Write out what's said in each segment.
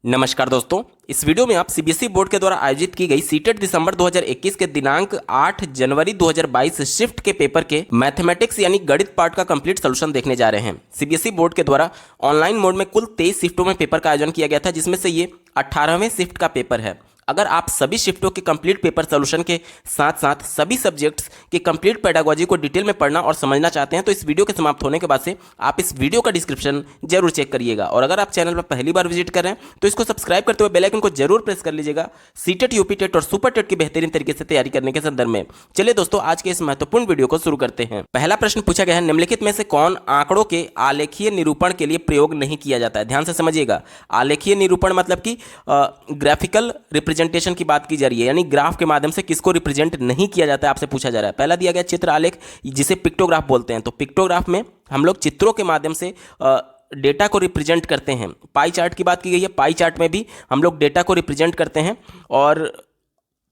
नमस्कार दोस्तों, इस वीडियो में आप सीबीएसई बोर्ड के द्वारा आयोजित की गई सीटेट दिसंबर 2021 के दिनांक 8 जनवरी 2022 शिफ्ट के पेपर के मैथमेटिक्स यानी गणित पार्ट का कंप्लीट सॉल्यूशन देखने जा रहे हैं। सीबीएसई बोर्ड के द्वारा ऑनलाइन मोड में कुल 23 शिफ्टों में पेपर का आयोजन किया गया था, जिसमें से ये 18वें शिफ्ट का पेपर है। अगर आप सभी शिफ्टों के कंप्लीट पेपर सॉल्यूशन के साथ साथ सभी सब्जेक्ट्स के कंप्लीट पेडागोजी को डिटेल में पढ़ना और समझना चाहते हैं तो इस वीडियो के समाप्त होने के बाद से आप इस वीडियो का डिस्क्रिप्शन जरूर चेक करिएगा। और अगर आप चैनल पर पहली बार विजिट कर रहे हैं तो इसको सब्सक्राइब करते हुए बेल आइकन को जरूर प्रेस कर लीजिएगा सीटेट, यूपी टेट और सुपर टेट की बेहतरीन तरीके से तैयारी करने के संदर्भ में। चलिए दोस्तों, आज के इस महत्वपूर्ण वीडियो को शुरू करते हैं। पहला प्रश्न पूछा गया है, निम्नलिखित में से कौन आंकड़ों के आलेखीय निरूपण के लिए प्रयोग नहीं किया जाता है। ध्यान से समझिएगा, आलेखीय निरूपण मतलब कि ग्राफिकल रिप्रेजेंटेशन की बात की जा रही है, यानी ग्राफ के माध्यम से किसको रिप्रेजेंट नहीं किया जाता है, आपसे पूछा जा रहा है। पहला दिया गया चित्र आलेख, जिसे पिक्टोग्राफ बोलते हैं। तो पिक्टोग्राफ में हम लोग चित्रों के माध्यम से डेटा को रिप्रेजेंट करते हैं। पाई चार्ट की बात की गई है, पाई चार्ट में भी हम लोग डेटा को रिप्रेजेंट करते हैं। और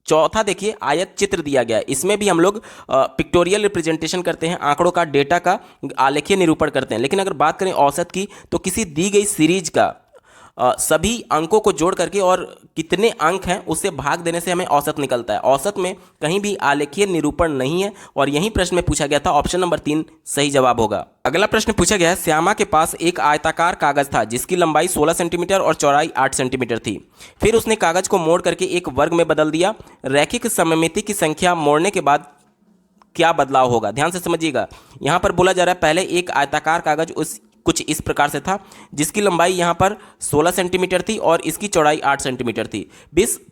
चौथा देखिए, आयत चित्र दिया गया है, इसमें भी हम लोग पिक्टोरियल रिप्रेजेंटेशन करते हैं, आंकड़ों का, डेटा का आलेखीय निरूपण करते हैं। लेकिन अगर बात करें औसत की, तो किसी दी गई सीरीज का सभी अंकों को जोड़ करके और कितने अंक हैं उससे भाग देने से हमें औसत निकलता है। औसत में कहीं भी आलेखीय निरूपण नहीं है और यही प्रश्न में पूछा गया था। ऑप्शन नंबर 3 सही जवाब होगा। अगला प्रश्न पूछा गया है, श्यामा के पास एक आयताकार कागज था जिसकी लंबाई 16 सेंटीमीटर और चौड़ाई 8 सेंटीमीटर थी। फिर उसने कागज को मोड़ करके एक वर्ग में बदल दिया। रैखिक सममिति की संख्या मोड़ने के बाद क्या बदलाव होगा। ध्यान से समझिएगा, यहां पर बोला जा रहा है पहले एक आयताकार कागज कुछ इस प्रकार से था जिसकी लंबाई यहाँ पर 16 सेंटीमीटर थी और इसकी चौड़ाई 8 सेंटीमीटर थी।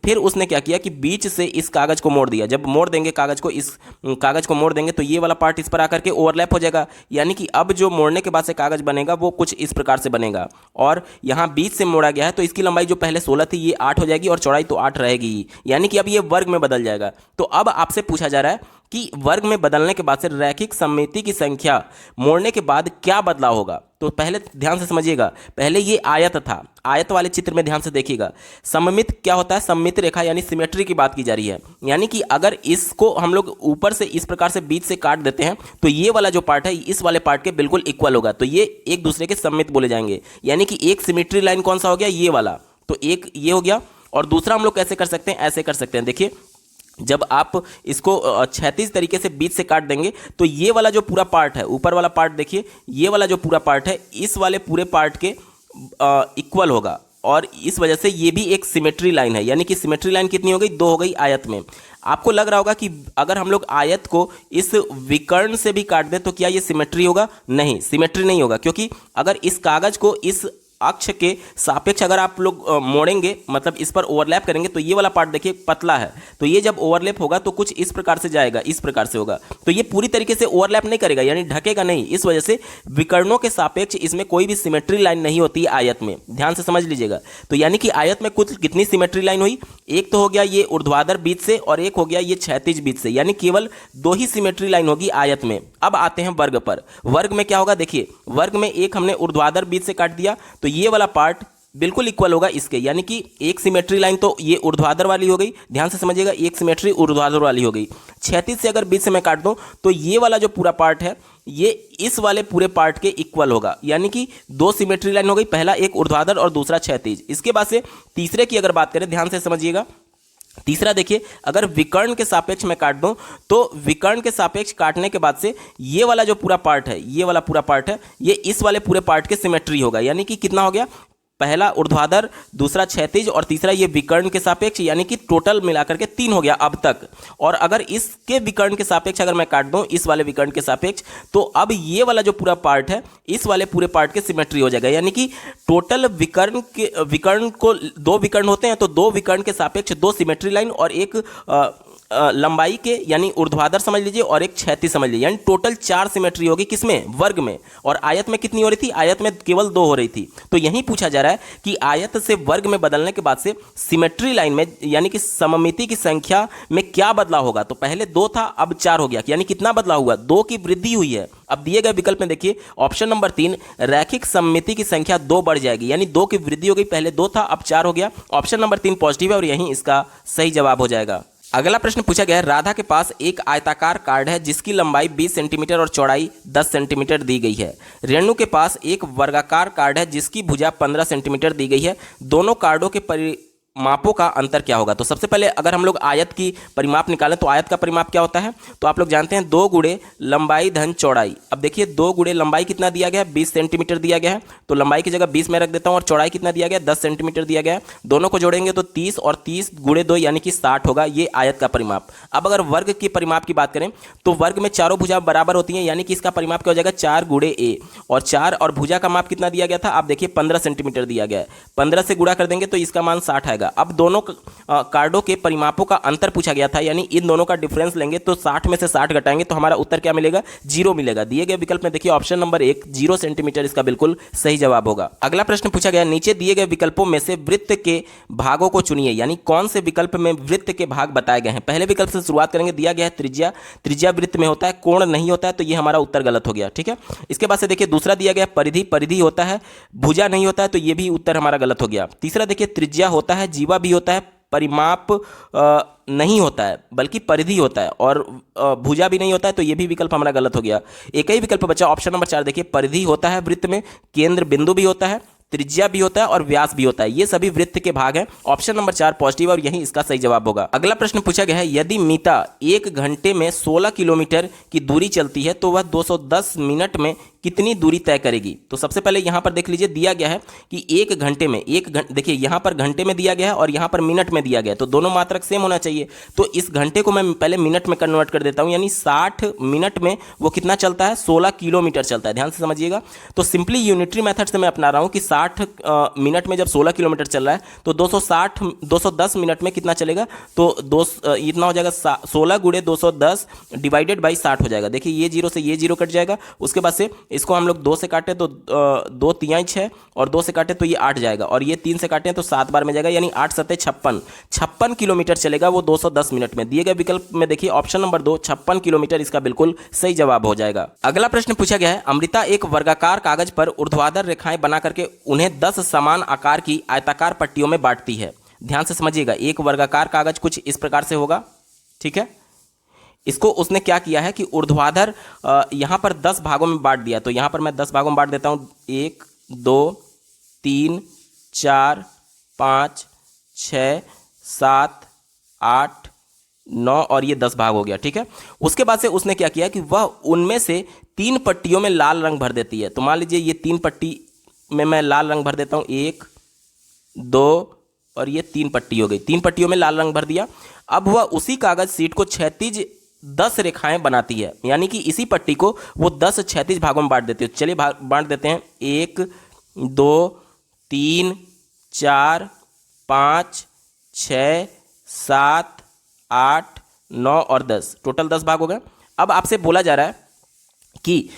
फिर उसने क्या किया कि बीच से इस कागज को मोड़ दिया। जब मोड़ देंगे कागज को, इस कागज को मोड़ देंगे तो ये वाला पार्ट इस पर आकर के ओवरलैप हो जाएगा, यानी कि अब जो मोड़ने के बाद से कागज बनेगा वो कुछ इस प्रकार से बनेगा। और यहाँ बीच से मोड़ा गया है तो इसकी लंबाई जो पहले 16 थी ये 8 हो जाएगी और चौड़ाई तो 8 रहेगी, यानी कि अब ये वर्ग में बदल जाएगा। तो अब आपसे पूछा जा रहा है कि वर्ग में बदलने के बाद से रैखिक सममिति की संख्या मोड़ने के बाद क्या बदलाव होगा। तो पहले ध्यान से समझिएगा, पहले ये आयत था, आयत वाले चित्र में ध्यान से देखिएगा। सममित क्या होता है, सममित रेखा यानी सिमेट्री की बात की जा रही है, यानी कि अगर इसको हम लोग ऊपर से इस प्रकार से बीच से काट देते हैं तो ये वाला जो पार्ट है इस वाले पार्ट के बिल्कुल इक्वल होगा, तो ये एक दूसरे के सममित बोले जाएंगे। यानी कि एक सिमेट्री लाइन कौन सा हो गया, ये वाला, तो एक ये हो गया। और दूसरा हम लोग कैसे कर सकते हैं, ऐसे कर सकते हैं। देखिए, जब आप इसको क्षैतिज तरीके से बीच से काट देंगे तो ये वाला जो पूरा पार्ट है, ऊपर वाला पार्ट देखिए, ये वाला जो पूरा पार्ट है इस वाले पूरे पार्ट के इक्वल होगा और इस वजह से ये भी एक सिमेट्री लाइन है। यानी कि सिमेट्री लाइन कितनी हो गई, 2 हो गई आयत में। आपको लग रहा होगा कि अगर हम लोग आयत को इस विकर्ण से भी काट दें तो क्या ये सिमेट्री होगा, नहीं, सिमेट्री नहीं होगा, क्योंकि अगर इस कागज को इस अक्ष के सापेक्ष अगर आप लोग मोड़ेंगे, मतलब इस पर ओवरलैप करेंगे, तो ये वाला पार्ट देखिए पतला है, तो ये जब ओवरलैप होगा तो कुछ इस प्रकार से जाएगा, इस प्रकार से होगा, तो ये पूरी तरीके से ओवरलैप नहीं करेगा, यानी ढकेगा नहीं। इस वजह से विकर्णों के सापेक्ष इसमें कोई भी सिमेट्री लाइन नहीं होती है आयत में, ध्यान से समझ लीजिएगा। तो यानी कि आयत में कुल कितनी सिमेट्री लाइन हुई, एक तो हो गया ये ऊर्ध्वाधर बीच से और एक हो गया ये क्षैतिज बीच से, यानी केवल 2 ही सिमेट्री लाइन होगी आयत में। अब आते हैं वर्ग पर। वर्ग में क्या होगा, देखिए, वर्ग में एक हमने ऊर्ध्वाधर बीच से काट दिया तो ये वाला पार्ट बिल्कुल इक्वल होगा इसके, यानी कि एक सिमेट्री लाइन तो ये ऊर्ध्वाधर वाली हो गई, ध्यान से समझिएगा, एक सिमेट्री ऊर्ध्वाधर वाली हो गई। क्षैतिज से अगर बीच से मैं काट दूं तो ये वाला जो पूरा पार्ट है ये इस वाले पूरे पार्ट के इक्वल होगा, यानी कि 2 सिमेट्री लाइन हो गई, पहला एक ऊर्ध्वाधर और दूसरा क्षैतिज। इसके बाद से तीसरे की अगर बात करें, ध्यान से समझिएगा, तीसरा देखिए, अगर विकर्ण के सापेक्ष में काट दूं तो विकर्ण के सापेक्ष काटने के बाद से ये वाला जो पूरा पार्ट है, ये वाला पूरा पार्ट है, ये इस वाले पूरे पार्ट के सिमेट्री होगा, यानी कि कितना हो गया, पहला ऊर्ध्वाधर, दूसरा क्षैतिज और तीसरा ये विकर्ण के सापेक्ष, यानी कि टोटल मिलाकर के 3 हो गया अब तक। और अगर इसके विकर्ण के सापेक्ष अगर मैं काट दूं, इस वाले विकर्ण के सापेक्ष, तो अब ये वाला जो पूरा पार्ट है इस वाले पूरे पार्ट के सिमेट्री हो जाएगा, यानी कि टोटल विकर्ण को 2 विकर्ण होते हैं तो 2 विकर्ण के सापेक्ष 2 सिमेट्री लाइन और एक लंबाई के यानी ऊर्ध्वाधर समझ लीजिए और एक क्षैतिज समझ लीजिए, यानी टोटल 4 सिमेट्री होगी, किसमें, वर्ग में। और आयत में कितनी हो रही थी, आयत में केवल 2 हो रही थी। तो यही पूछा जा रहा है कि आयत से वर्ग में बदलने के बाद से सिमेट्री लाइन में यानी कि सममिति की संख्या में क्या बदलाव होगा। तो पहले 2 था, अब 4 हो गया, यानी कितना बदलाव हुआ, 2 की वृद्धि हुई है। अब दिए गए विकल्प में देखिए, ऑप्शन नंबर 3, रैखिक सममिति की संख्या 2 बढ़ जाएगी, यानी 2 की वृद्धि हो गई, पहले 2 था अब 4 हो गया। ऑप्शन नंबर 3 पॉजिटिव है और यही इसका सही जवाब हो जाएगा। अगला प्रश्न पूछा गया है, राधा के पास एक आयताकार कार्ड है जिसकी लंबाई 20 सेंटीमीटर और चौड़ाई 10 सेंटीमीटर दी गई है। रेणु के पास एक वर्गाकार कार्ड है जिसकी भुजा 15 सेंटीमीटर दी गई है। दोनों कार्डों के परिमापों का अंतर क्या होगा? तो सबसे पहले अगर हम लोग आयत की परिमाप निकालें तो आयत का परिमाप क्या होता है? तो आप लोग जानते हैं 2 गुणे लंबाई धन चौड़ाई। अब देखिए 2 गुणे लंबाई कितना दिया गया है? 20 सेंटीमीटर दिया गया है, तो लंबाई की जगह 20 में रख देता हूं और चौड़ाई कितना दिया गया है? 10 सेंटीमीटर दिया गया है। दोनों को जोड़ेंगे तो 30 और 30 गुणे 2 यानी कि 60 होगा। ये आयत का परिमाप। अब अगर वर्ग की परिमाप की बात करें तो वर्ग में चारों भुजा बराबर होती हैं, यानी कि इसका परिमाप क्या हो जाएगा? 4 गुणे ए, और 4 और भुजा का माप कितना दिया गया था? आप देखिए 15 सेंटीमीटर दिया गया है। 15 से गुणा कर देंगे तो इसका मान 60 आएगा। अब दोनों कार्डों के परिमापों का अंतर पूछा गया था, यानी इन दोनों का डिफरेंस लेंगे तो 60 में से 60 घटाएंगे तो हमारा उत्तर क्या मिलेगा? 0 मिलेगा। दिए गए विकल्प में देखिए ऑप्शन नंबर 1 0 सेंटीमीटर इसका बिल्कुल सही जवाब होगा। अगला प्रश्न पूछा गया, नीचे दिए गए विकल्पों में से वृत्त के भागों को चुनिए, यानी कौन से विकल्प में वृत्त के भाग बताए गए हैं। पहले विकल्प से शुरुआत करेंगे। दिया गया है त्रिज्या, त्रिज्या वृत्त में होता है, कोण नहीं होता है, तो ये हमारा उत्तर गलत हो गया। ठीक है, इसके बाद से देखिए दूसरा दिया गया परिधि, परिधि होता है, भुजा नहीं होता है, तो ये भी उत्तर हमारा गलत हो गया। तीसरा देखिए त्रिज्या होता है, जीवा भी होता है, परिमाप नहीं होता है बल्कि परिधि होता है, और भुजा भी नहीं होता है, तो ये भी विकल्प हमारा गलत हो गया। एक ही विकल्प बचा ऑप्शन नंबर 4। देखिए परिधि होता है वृत्त में, केंद्र बिंदु भी होता है, त्रिज्या भी होता है और व्यास भी होता है। ये सभी वृत्त के भाग हैं। ऑप्शन नंबर 4 पॉजिटिव और यही इसका सही जवाब होगा। अगला प्रश्न पूछा गया है, यदि मीता 1 घंटे में 16 किलोमीटर की दूरी चलती है तो वह 210 मिनट में कितनी दूरी तय करेगी? तो सबसे पहले यहां पर देख लीजिए, दिया गया है कि 1 घंटे में, देखिए यहां पर घंटे में दिया गया है और यहां पर मिनट में दिया गया है, तो दोनों मात्रक सेम होना चाहिए। तो इस घंटे को मैं पहले मिनट में कन्वर्ट कर देता हूं, यानी 60 मिनट में वो कितना चलता है? 16 किलोमीटर चलता है। ध्यान से समझिएगा। तो सिंपली यूनिटरी मेथड से मैं अपना रहा हूं कि 60 मिनट में जब 16 किलोमीटर चल रहा है तो 210 मिनट में कितना चलेगा? तो इतना हो जाएगा 16 गुणे 210 डिवाइडेड बाई 60 हो जाएगा। देखिए ये 0 से ये 0 कट जाएगा। उसके बाद से इसको हम लोग 2 से काटे तो 2 तिहाई 6 और 2 से काटे तो ये 8 जाएगा, और ये 3 से काटे तो 7 बार में जाएगा, यानी 8 सत्ते 56 किलोमीटर चलेगा वो 210 मिनट में। दिए गए विकल्प में देखिए ऑप्शन नंबर 2 56 किलोमीटर इसका बिल्कुल सही जवाब हो जाएगा। अगला प्रश्न पूछा गया है, अमृता एक वर्गाकार कागज पर ऊर्ध्वाधर रेखाएं बना करके उन्हें 10 समान आकार की आयताकार पट्टियों में बांटती है। ध्यान से समझिएगा, एक वर्गाकार कागज कुछ इस प्रकार से होगा। ठीक है, इसको उसने क्या किया है कि ऊर्ध्वाधर यहां पर 10 भागों में बांट दिया। तो यहां पर मैं 10 भागों में बांट देता हूं, 1 2 3 4 5 6 7 8 9 और ये 10 भाग हो गया। ठीक है, उसके बाद से उसने क्या किया कि वह उनमें से 3 पट्टियों में लाल रंग भर देती है। तो मान लीजिए ये 3 पट्टी में मैं लाल रंग भर देता हूं, 1 2 और ये 3 पट्टी हो गई। 3 पट्टियों में लाल रंग भर दिया। अब वह उसी कागज शीट को क्षैतिज 10 रेखाएं बनाती है, यानी कि इसी पट्टी को वो 10 क्षैतिज भागों में बांट देती है। चलिए बांट देते हैं, 1 2 3 4 5 6 7 8 9 और 10, टोटल 10 भाग हो गए। अब आपसे बोला जा रहा है कि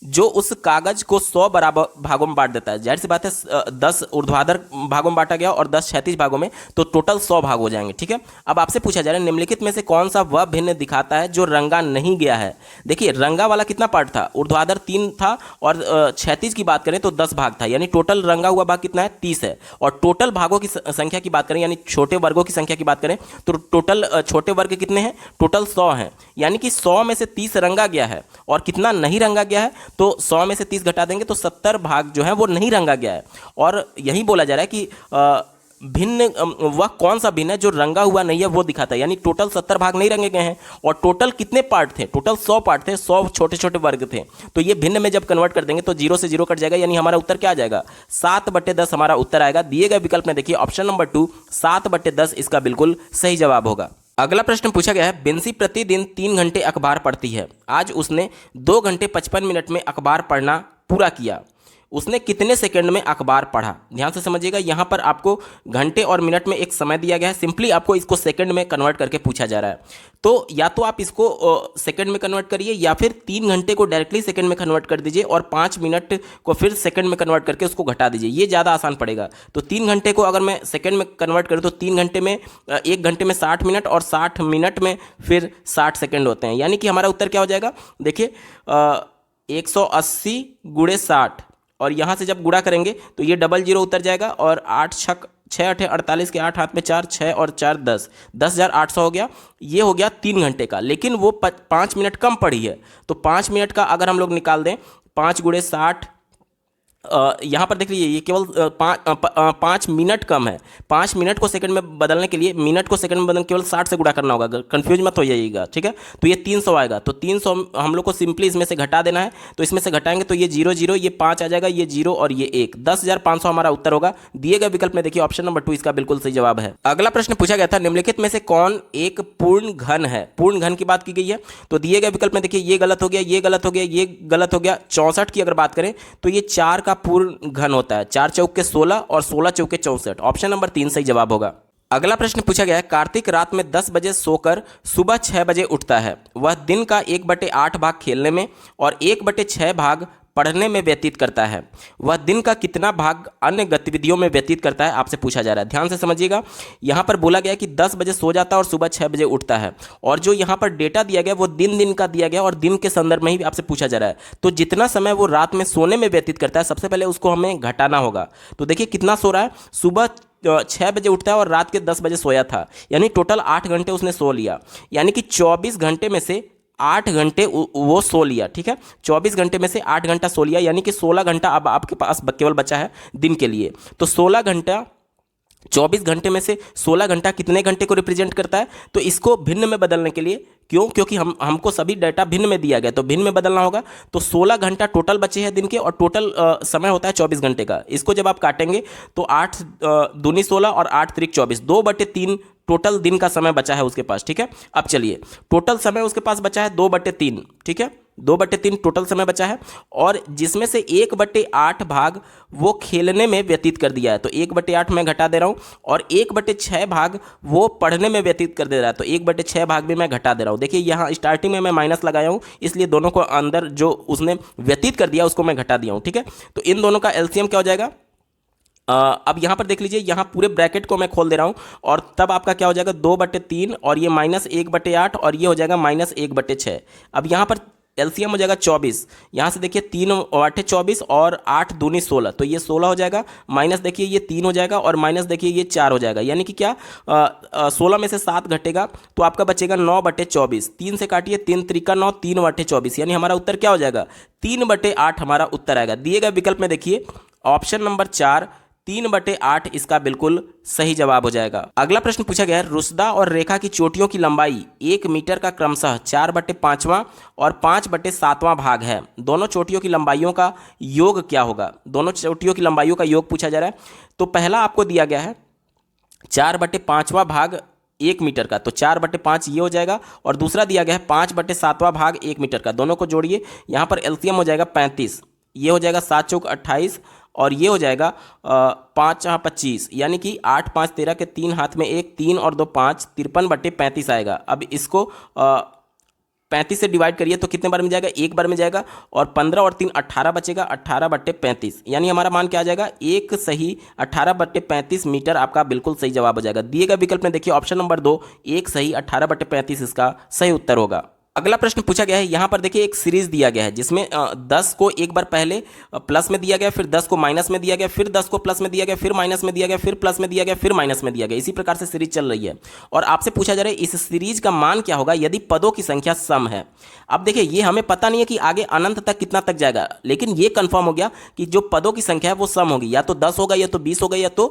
जो उस कागज को 100 बराबर भागों में बांट देता है, जाहिर सी बात है 10 ऊर्ध्वाधर भागों में बांटा गया और 10 क्षैतिज भागों में, तो टोटल 100 भाग हो जाएंगे। ठीक है, अब आपसे पूछा जा रहा है निम्नलिखित में से कौन सा वह भिन्न दिखाता है जो रंगा नहीं गया है। देखिए रंगा वाला कितना पार्ट था? ऊर्ध्वाधर 3 था और क्षैतिज की बात करें तो 10 भाग था, यानी टोटल रंगा हुआ भाग कितना है? 30 है। और टोटल भागों की संख्या की बात करें, यानी छोटे वर्गों की संख्या की बात करें तो टोटल छोटे वर्ग कितने हैं? टोटल 100 हैं, यानी कि 100 में से 30 रंगा गया है और कितना नहीं रंगा गया है? तो 100 में से 30 घटा देंगे तो 70 भाग जो है वो नहीं रंगा गया है। और यही बोला जा रहा है कि भिन्न वह कौन सा भिन्न है जो रंगा हुआ नहीं है वो दिखाता है, यानी टोटल 70 भाग नहीं रंगे गए हैं। और टोटल कितने पार्ट थे? टोटल 100 पार्ट थे, 100 छोटे छोटे वर्ग थे। तो ये भिन्न में जब कन्वर्ट कर देंगे तो 0 से 0 कट जाएगा, यानी हमारा उत्तर क्या आ जाएगा? 7/10 हमारा उत्तर आएगा। दिए गए विकल्प में देखिए ऑप्शन नंबर 2 7/10 इसका बिल्कुल सही जवाब होगा। अगला प्रश्न पूछा गया है, बिंसी प्रतिदिन 3 घंटे अखबार पढ़ती है। आज उसने 2 घंटे 55 मिनट में अखबार पढ़ना पूरा किया। उसने कितने सेकंड में अखबार पढ़ा? ध्यान से समझिएगा, यहाँ पर आपको घंटे और मिनट में एक समय दिया गया है, सिंपली आपको इसको सेकंड में कन्वर्ट करके पूछा जा रहा है। तो या तो आप इसको सेकंड में कन्वर्ट करिए या फिर 3 घंटे को डायरेक्टली सेकंड में कन्वर्ट कर दीजिए और 5 मिनट को फिर सेकंड में कन्वर्ट करके उसको घटा दीजिए, ये ज़्यादा आसान पड़ेगा। तो 3 घंटे को अगर मैं सेकंड में कन्वर्ट करूँ तो 3 घंटे में 1 घंटे में 60 मिनट और 60 मिनट में फिर 60 सेकंड होते हैं, यानी कि हमारा उत्तर क्या हो जाएगा? देखिए 180 गुणे 60 और यहाँ से जब गुणा करेंगे तो ये 00 उतर जाएगा और 8 छक 6 8 48 के 8 हाथ में 4, 6 और 4 10, 10,800 हो गया। ये हो गया 3 घंटे का, लेकिन वो 5 मिनट कम पड़ी है। तो 5 मिनट का अगर हम लोग निकाल दें, 5 गुणे 60, यहाँ पर देख लीजिए ये केवल 5 मिनट कम है। 5 मिनट को सेकंड में बदलने के लिए, मिनट को सेकंड में बदलने केवल 60 से गुणा करना होगा, कंफ्यूज मत हो जाइएगा, ठीक है। तो ये 300 आएगा, तो 300 हम लोग को सिंपली इसमें से घटा देना है। तो इसमें से घटाएंगे तो ये 0 0, ये 5 आ जाएगा, ये 0 और ये 1, 10,500 हमारा उत्तर होगा। दिए गए विकल्प में देखिए ऑप्शन नंबर 2 इसका बिल्कुल सही जवाब है। अगला प्रश्न पूछा गया था, निम्नलिखित में से कौन एक पूर्ण घन है? पूर्ण घन की बात की गई है। तो दिए गए विकल्प में देखिए ये गलत हो गया, ये गलत हो गया, ये गलत हो गया। 64 की अगर बात करें तो ये 4 का पूर्ण घन होता है, 4 चौके 16 और 16 चौके 64। ऑप्शन नंबर 3 सही जवाब होगा। अगला प्रश्न पूछा गया है, कार्तिक रात में 10 बजे सोकर सुबह 6 बजे उठता है। वह दिन का 1/8 भाग खेलने में और 1/6 भाग पढ़ने में व्यतीत करता है। वह दिन का कितना भाग अन्य गतिविधियों में व्यतीत करता है, आपसे पूछा जा रहा है। ध्यान से समझिएगा, यहाँ पर बोला गया कि 10 बजे सो जाता है और सुबह 6 बजे उठता है, और जो यहाँ पर डेटा दिया गया वो दिन का दिया गया और दिन के संदर्भ में ही आपसे पूछा जा रहा है। तो जितना समय वो रात में सोने में व्यतीत करता है, सबसे पहले उसको हमें घटाना होगा। तो देखिए कितना सो रहा है, सुबह 6 बजे उठता है और रात के 10 बजे सोया था, यानी टोटल 8 घंटे उसने सो लिया, यानी कि 24 घंटे में से 8 घंटे वो सो लिया, ठीक है। 24 घंटे में से 8 घंटा सो लिया, यानी कि 16 घंटा अब आपके पास केवल बचा है दिन के लिए। तो 16 घंटा, 24 घंटे में से 16 घंटा कितने घंटे को रिप्रेजेंट करता है? तो इसको भिन्न में बदलने के लिए, क्योंकि हमको सभी डाटा भिन्न में दिया गया, तो भिन्न में बदलना होगा। तो 16 घंटा टोटल बचे हैं दिन के, और टोटल समय होता है 24 घंटे का। इसको जब आप काटेंगे तो 8 दूनी 16 और 8 त्रिक 24, 2/3 टोटल दिन का समय बचा है उसके पास, ठीक है। अब चलिए, टोटल समय उसके पास बचा है 2/3, ठीक है, 2/3 टोटल समय बचा है, और जिसमें से 1/8 भाग वो खेलने में व्यतीत कर दिया है। तो 1/8 मैं घटा दे रहा हूँ, और 1/6 भाग वो पढ़ने में व्यतीत कर दे रहा है, तो 1/6 भाग भी मैं घटा दे रहा हूँ। देखिए यहाँ स्टार्टिंग में मैं माइनस लगाया हूँ, इसलिए दोनों को अंदर जो उसने व्यतीत कर दिया उसको मैं घटा दिया हूँ, ठीक है। तो इन दोनों का एलसीएम क्या हो जाएगा? अब यहाँ पर देख लीजिए, यहाँ पूरे ब्रैकेट को मैं खोल दे रहा हूँ, और तब आपका क्या हो जाएगा, 2/3 और ये -1/8 और ये हो जाएगा -1/6। अब यहाँ पर एलसीएम हो जाएगा 24। यहाँ से देखिए 3 8 24 और 8 दूनी 16, तो ये 16 हो जाएगा। माइनस देखिए ये 3 हो जाएगा, और माइनस देखिए ये 4 हो जाएगा, यानी कि क्या 16 में से 7 घटेगा तो आपका बचेगा 9/24। 3 से काटिए, 3 त्रिका 9, 3/24, यानी हमारा उत्तर क्या हो जाएगा, 3/8 हमारा उत्तर आएगा। दिए गए विकल्प में देखिए ऑप्शन नंबर 4 3/8 इसका बिल्कुल सही जवाब हो जाएगा। अगला प्रश्न पूछा गया है, रुसदा और रेखा की चोटियों की लंबाई 1 मीटर का क्रमशः 4/5वां और 5/7वां भाग है। दोनों चोटियों की लंबाइयों का योग क्या होगा? दोनों चोटियों की लंबाइयों का योग पूछा जा रहा है। तो पहला आपको दिया गया है 4/5वां भाग 1 मीटर का, तो 4/5 ये हो जाएगा, और दूसरा दिया गया है 5/7वां भाग 1 मीटर का। दोनों को जोड़िए, यहाँ पर एलसीएम हो जाएगा 35, ये हो जाएगा 7 चौक 28, और ये हो जाएगा 5 × 25, यानी कि 8 5 13 के 3 हाथ में 1, 3 और 2 5, 53/35 आएगा। अब इसको 35 से डिवाइड करिए तो कितने बार में जाएगा, एक बार में जाएगा, और 15 और 3 18 बचेगा, 18/35, यानी हमारा मान क्या आ जाएगा, एक सही 18/35 मीटर आपका बिल्कुल सही जवाब हो जाएगा। दिए गए विकल्प में देखिए ऑप्शन नंबर 2 एक सही 18/35 इसका सही उत्तर होगा। अगला प्रश्न पूछा गया है, यहाँ पर देखिए एक सीरीज दिया गया है जिसमें 10 को एक बार पहले प्लस में दिया गया, फिर 10 को माइनस में दिया गया, फिर 10 को प्लस में दिया गया, फिर माइनस में दिया गया, फिर प्लस में दिया गया, फिर माइनस में दिया गया। इसी प्रकार से सीरीज चल रही है, और आपसे पूछा जा रहा है इस सीरीज का मान क्या होगा यदि पदों की संख्या सम है। अब देखिए ये हमें पता नहीं है कि आगे अनंत तक कितना तक जाएगा, लेकिन ये कंफर्म हो गया कि जो पदों की संख्या है वो सम होगी, या तो 10 होगा, या तो 20 होगा, या तो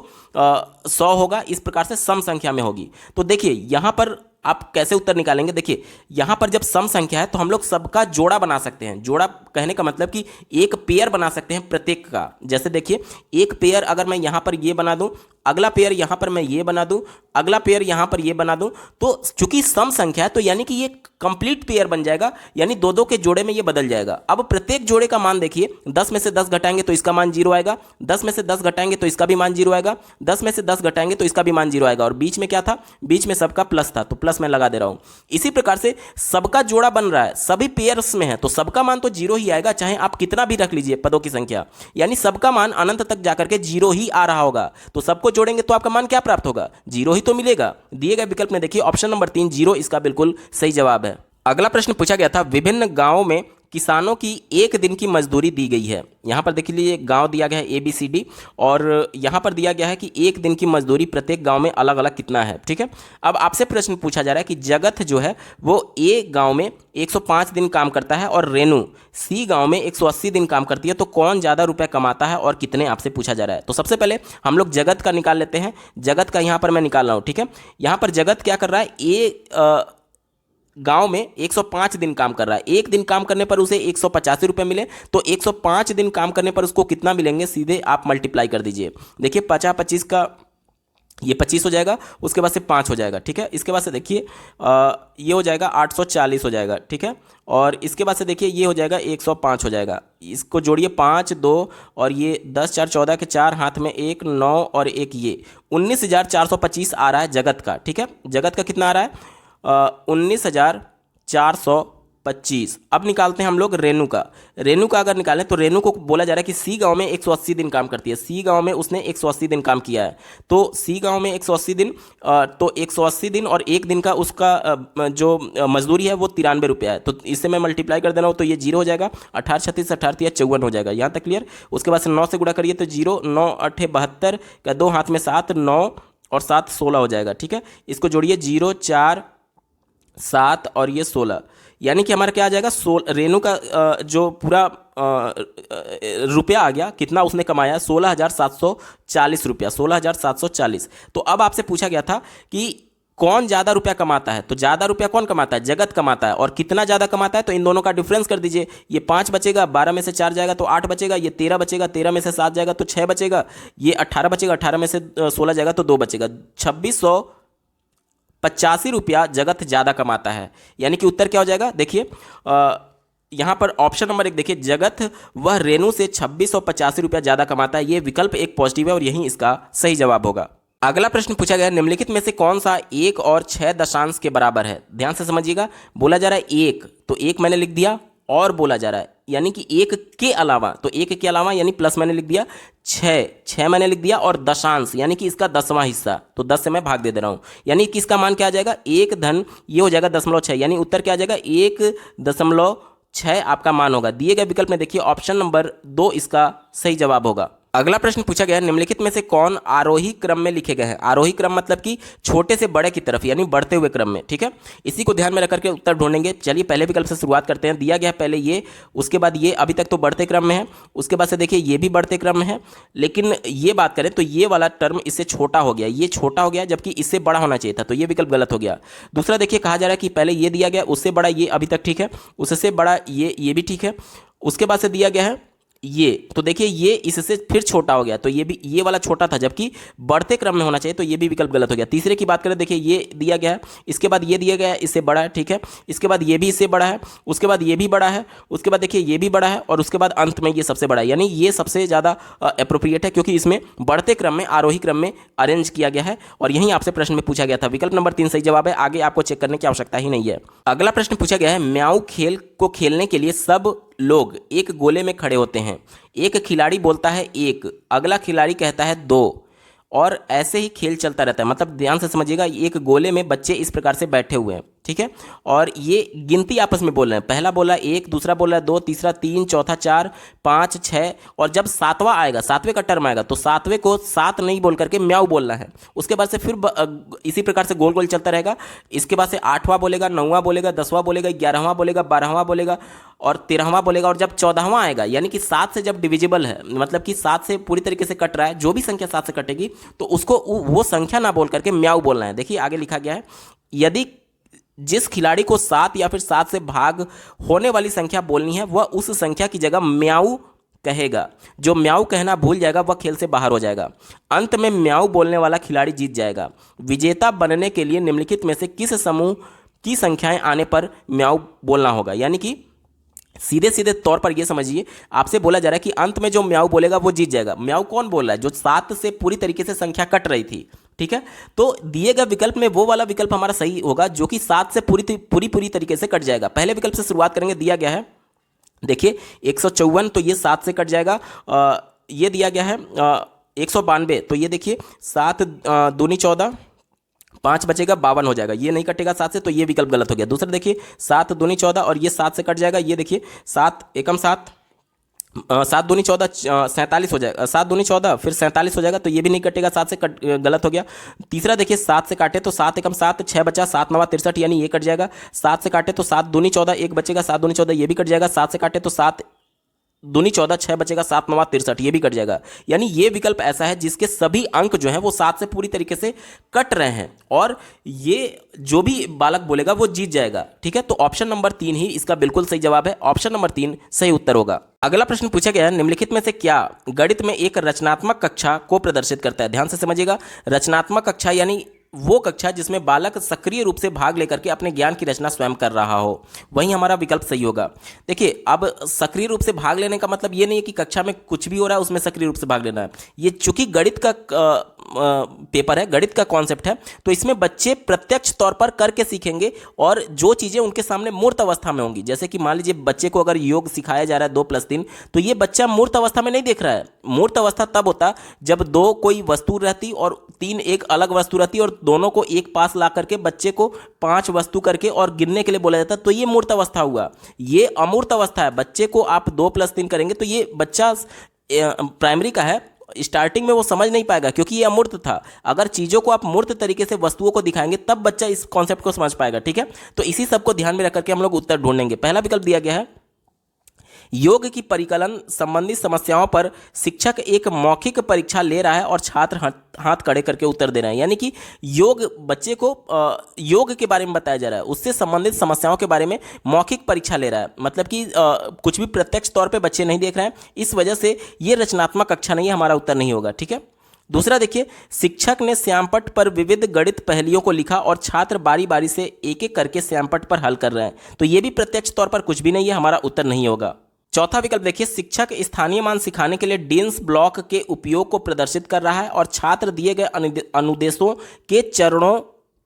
100 होगा। इस प्रकार से सम संख्या में होगी। तो देखिए यहाँ पर आप कैसे उत्तर निकालेंगे, देखिए यहां पर जब सम संख्या है तो हम लोग सबका जोड़ा बना सकते हैं। जोड़ा कहने का मतलब कि एक पेयर बना सकते हैं प्रत्येक का। जैसे देखिए एक पेयर अगर मैं यहां पर ये बना दूं, अगला पेयर यहां पर मैं ये बना दूं, अगला पेयर यहां पर ये बना दूं, तो चूंकि सम संख्या है तो यानी कि ये कंप्लीट पेयर बन जाएगा, यानी दो दो के जोड़े में ये बदल जाएगा। अब प्रत्येक जोड़े का मान देखिए, 10 में से 10 घटाएंगे तो इसका मान 0 आएगा, 10 में से 10 घटाएंगे तो इसका भी मान 0 आएगा, 10 में से 10 घटाएंगे तो इसका भी मान 0 आएगा, और बीच में क्या था, बीच में सबका प्लस था, तो प्लस मैं लगा दे रहा हूं। इसी प्रकार से सबका जोड़ा बन रहा है, सभी पेयर्स में है, तो सबका मान तो 0 ही आएगा, चाहे आप कितना भी रख लीजिए पदों की संख्या, यानी सबका मान अनंत तक जाकर के 0 ही आ रहा होगा। तो सबको जोड़ेंगे तो आपका मान क्या प्राप्त होगा, 0 ही तो मिलेगा। दिए गए विकल्प में देखिए ऑप्शन नंबर 3 0 इसका बिल्कुल सही जवाब है। अगला प्रश्न पूछा गया था, विभिन्न गांवों में किसानों की एक दिन की मजदूरी दी गई है। यहाँ पर देख लीजिए गांव दिया गया है ABCD, और यहाँ पर दिया गया है कि एक दिन की मजदूरी प्रत्येक गांव में अलग अलग कितना है। ठीक है, अब आपसे प्रश्न पूछा जा रहा है कि जगत जो है वो A गांव में 105 दिन काम करता है और रेणु C गांव में 180 दिन काम करती है, तो कौन ज़्यादा रुपए कमाता है और कितने, आपसे पूछा जा रहा है। तो सबसे पहले हम लोग जगत का निकाल लेते हैं। जगत का यहाँ पर मैं निकाल रहा हूँ। ठीक है, यहाँ पर जगत क्या कर रहा है, गांव में 105 दिन काम कर रहा है। एक दिन काम करने पर उसे 185 रुपये मिले, तो 105 दिन काम करने पर उसको कितना मिलेंगे, सीधे आप मल्टीप्लाई कर दीजिए। देखिए 50 25 का ये 25 हो जाएगा, उसके बाद से 5 हो जाएगा। ठीक है, इसके बाद से देखिए ये हो जाएगा 840 हो जाएगा। ठीक है, और इसके बाद से देखिए ये हो जाएगा 105 हो जाएगा। इसको जोड़िए 5 2 और ये 10 4 14 के 4 हाथ में 1 9 और 1 ये 19,425 आ रहा है जगत का। ठीक है, जगत का कितना आ रहा है, 19,425। अब निकालते हैं हम लोग रेणु का। रेणु का अगर निकालें तो रेणु को बोला जा रहा है कि सी गांव में 180 दिन काम करती है। सी गांव में उसने 180 दिन काम किया है, तो सी गांव में 180 दिन, तो 180 दिन और एक दिन का उसका जो मजदूरी है वो 93 रुपया है। तो इससे मैं मल्टीप्लाई कर दे रहा हूँ, तो ये 0 हो जाएगा। 18 36 18 54 हो जाएगा। यहाँ तक क्लियर। उसके बाद से 9 से गुणा करिए तो 0 9 8 72 का 2 हाथ में 7 9 और 7 16 हो जाएगा। ठीक है, इसको जोड़िए 0 4 7 और ये 16, यानी कि हमारा क्या आ जाएगा, रेणु का जो पूरा रुपया आ गया, कितना उसने कमाया, 16,740 रुपया, 16,740। तो अब आपसे पूछा गया था कि कौन ज़्यादा रुपया कमाता है, तो ज़्यादा रुपया कौन कमाता है, जगत कमाता है। और कितना ज़्यादा कमाता है, तो इन दोनों का डिफरेंस कर दीजिए। ये 5 बचेगा, 12 में से 4 जाएगा तो 8 बचेगा, ये 13 बचेगा, 13 में से 7 जाएगा तो 6 बचेगा, ये 18 बचेगा, 18 में से 16 जाएगा तो 2 बचेगा। 2685 रुपया जगत ज़्यादा कमाता है, यानी कि उत्तर क्या हो जाएगा। देखिए यहाँ पर ऑप्शन नंबर 1 देखिए, जगत वह रेणु से 2685 रुपया ज़्यादा कमाता है। ये विकल्प एक पॉजिटिव है और यही इसका सही जवाब होगा। अगला प्रश्न पूछा गया, निम्नलिखित में से कौन सा 1 और 6 दशांश के बराबर है। ध्यान से समझिएगा, बोला जा रहा है 1, तो 1 मैंने लिख दिया, और बोला जा रहा है यानी कि 1 के अलावा, तो 1 के अलावा यानी प्लस मैंने लिख दिया, 6 मैंने लिख दिया, और दशांश यानी कि इसका 10वां हिस्सा, तो 10 से मैं भाग दे रहा हूं, यानी कि इसका मान क्या आ जाएगा, 1 धन ये हो जाएगा 0.6, यानी उत्तर क्या आ जाएगा 1.6 आपका मान होगा। दिए गए विकल्प में देखिए ऑप्शन नंबर 2 इसका सही जवाब होगा। अगला प्रश्न पूछा गया, निम्नलिखित में से कौन आरोही क्रम में लिखे गए हैं। आरोही क्रम मतलब कि छोटे से बड़े की तरफ, यानी बढ़ते हुए क्रम में। ठीक है, इसी को ध्यान में रख करके उत्तर ढूंढेंगे। चलिए पहले विकल्प से शुरुआत करते हैं। दिया गया पहले ये, उसके बाद ये, अभी तक तो बढ़ते क्रम में है, उसके बाद से देखिए ये भी बढ़ते क्रम में है, लेकिन ये बात करें तो ये वाला टर्म इससे छोटा हो गया, ये छोटा हो गया, जबकि इससे बड़ा होना चाहिए था, तो ये विकल्प गलत हो गया। दूसरा देखिए, कहा जा रहा है कि पहले ये दिया गया, उससे बड़ा ये अभी तक ठीक है, उससे बड़ा ये भी ठीक है, उसके बाद से दिया गया है ये, तो देखिए ये इससे फिर छोटा हो गया, तो ये भी, ये वाला छोटा था जबकि बढ़ते क्रम में होना चाहिए, तो ये भी विकल्प गलत हो गया। तीसरे की बात करें, देखिए ये दिया गया है, इसके बाद ये दिया गया है, इससे बड़ा है, ठीक है, इसके बाद ये भी इससे बड़ा है, उसके बाद ये भी बड़ा है, उसके बाद देखिए ये भी बड़ा है, और उसके बाद अंत में ये सबसे बड़ा है, यानी ये सबसे ज़्यादा अप्रोप्रिएट है, क्योंकि इसमें बढ़ते क्रम में, आरोही क्रम में अरेंज किया गया है, और यही आपसे प्रश्न में पूछा गया था। विकल्प नंबर 3 सही जवाब है, आगे आपको चेक करने की आवश्यकता ही नहीं है। अगला प्रश्न पूछा गया है, म्याऊ खेल को खेलने के लिए सब लोग एक गोले में खड़े होते हैं। एक खिलाड़ी बोलता है 1, अगला खिलाड़ी कहता है 2, और ऐसे ही खेल चलता रहता है। मतलब ध्यान से समझिएगा, एक गोले में बच्चे इस प्रकार से बैठे हुए हैं, ठीक है, और ये गिनती आपस में बोल रहे हैं। पहला बोला 1, दूसरा बोला 2, तीसरा 3, चौथा 4, 5, 6, और जब 7वां आएगा, 7वें का टर्म आएगा, तो 7वें को 7 नहीं बोल करके म्याऊ बोलना है। उसके बाद से फिर इसी प्रकार से गोल गोल चलता रहेगा। इसके बाद से 8वां बोलेगा, 9वां बोलेगा, 10वां बोलेगा, 11वां बोलेगा, 12वां बोलेगा और 13वां बोलेगा, और जब 14वां आएगा, यानी कि 7 से जब डिविजिबल है, मतलब कि 7 से पूरी तरीके से कट रहा है, जो भी संख्या 7 से कटेगी, तो उसको वो संख्या ना बोल करके म्याऊ बोलना है। देखिए आगे लिखा गया है, यदि जिस खिलाड़ी को 7 या फिर 7 से भाग होने वाली संख्या बोलनी है, वह उस संख्या की जगह म्याऊ कहेगा। जो म्याऊ कहना भूल जाएगा वह खेल से बाहर हो जाएगा। अंत में म्याऊ बोलने वाला खिलाड़ी जीत जाएगा। विजेता बनने के लिए निम्नलिखित में से किस समूह की संख्याएं आने पर म्याऊ बोलना होगा। यानी कि सीधे सीधे तौर पर यह समझिए, आपसे बोला जा रहा है कि अंत में जो म्याऊ बोलेगा वो जीत जाएगा। म्याऊ कौन बोल रहा है? जो 7 से पूरी तरीके से संख्या कट रही थी, ठीक है। तो दिए गए विकल्प में वो वाला विकल्प हमारा सही होगा जो कि 7 से पूरी तरीके से कट जाएगा। पहले विकल्प से शुरुआत करेंगे। दिया गया है, देखिए 154, तो ये 7 से कट जाएगा। ये दिया गया है 192, तो ये देखिए 7 दूनी 14, 5 बचेगा 52 हो जाएगा, ये नहीं कटेगा 7 से, तो ये विकल्प गलत हो गया। दूसरा देखिए 7 दूनी 14 और ये 7 से कट जाएगा, ये देखिए 7 एकम 7, 7 दूनी 14 47 हो जाएगा, 7 दूनी 14 फिर 47 हो जाएगा, तो ये भी नहीं कटेगा 7 से, गलत हो गया। तीसरा देखिए 7 से काटे तो 7 एकम 7, 6 बचा, 7 9 63 यानी ये कट जाएगा। 7 से काटे तो 7 दूनी 14 1 बचेगा, 7 दूनी 14 ये भी कट जाएगा। 7 से काटे तो 7 दूनी 14 6 बचेगा, 7 9 63 ये भी कट जाएगा। यानी ये विकल्प ऐसा है जिसके सभी अंक जो हैं वो 7 से पूरी तरीके से कट रहे हैं और ये जो भी बालक बोलेगा वो जीत जाएगा। ठीक है, तो ऑप्शन नंबर 3 ही इसका बिल्कुल सही जवाब है, ऑप्शन नंबर 3 सही उत्तर होगा। अगला प्रश्न पूछा गया है, निम्नलिखित में से क्या गणित में एक रचनात्मक कक्षा को प्रदर्शित करता है? ध्यान से समझिएगा, रचनात्मक कक्षा यानी वो कक्षा जिसमें बालक सक्रिय रूप से भाग लेकर के अपने ज्ञान की रचना स्वयं कर रहा हो, वही हमारा विकल्प सही होगा। देखिए, अब सक्रिय रूप से भाग लेने का मतलब ये नहीं है कि कक्षा में कुछ भी हो रहा है उसमें सक्रिय रूप से भाग लेना है। ये चूंकि गणित का पेपर है, गणित का कॉन्सेप्ट है, तो इसमें बच्चे प्रत्यक्ष तौर पर करके सीखेंगे और जो चीज़ें उनके सामने मूर्त अवस्था में होंगी, जैसे कि मान लीजिए बच्चे को अगर योग सिखाया जा रहा है 2+3, तो ये बच्चा मूर्त अवस्था में नहीं देख रहा है। मूर्त अवस्था तब होता जब 2 कोई वस्तु रहती और 3 एक अलग वस्तु रहती और दोनों को एक पास ला करके बच्चे को 5 वस्तु करके और गिनने के लिए बोला जाता, तो ये मूर्त अवस्था हुआ। ये अमूर्त अवस्था है, बच्चे को आप 2+3 करेंगे तो ये बच्चा प्राइमरी का है, स्टार्टिंग में वो समझ नहीं पाएगा क्योंकि ये अमूर्त था। अगर चीज़ों को आप मूर्त तरीके से वस्तुओं को दिखाएंगे तब बच्चा इस कॉन्सेप्ट को समझ पाएगा। ठीक है, तो इसी सब को ध्यान में रख करके हम लोग उत्तर ढूंढेंगे। पहला विकल्प दिया गया है, योग की परिकलन संबंधी समस्याओं पर शिक्षक एक मौखिक परीक्षा ले रहा है और छात्र हाथ खड़े करके उत्तर दे रहे हैं। यानी कि योग बच्चे को योग के बारे में बताया जा रहा है, उससे संबंधित समस्याओं के बारे में मौखिक परीक्षा ले रहा है, मतलब कि कुछ भी प्रत्यक्ष तौर पे बच्चे नहीं देख रहे हैं, इस वजह से ये रचनात्मक कक्षा नहीं है, हमारा उत्तर नहीं होगा। ठीक है, दूसरा देखिए, शिक्षक ने श्यामपट्ट पर विविध गणित पहेलियों को लिखा और छात्र बारी बारी से एक एक करके श्यामपट्ट पर हल कर रहे हैं, तो ये भी प्रत्यक्ष तौर पर कुछ भी नहीं है, हमारा उत्तर नहीं होगा। चौथा विकल्प देखिए, शिक्षक स्थानीय मान सिखाने के लिए डेंस ब्लॉक के उपयोग को प्रदर्शित कर रहा है और छात्र दिए गए अनुदेशों के चरणों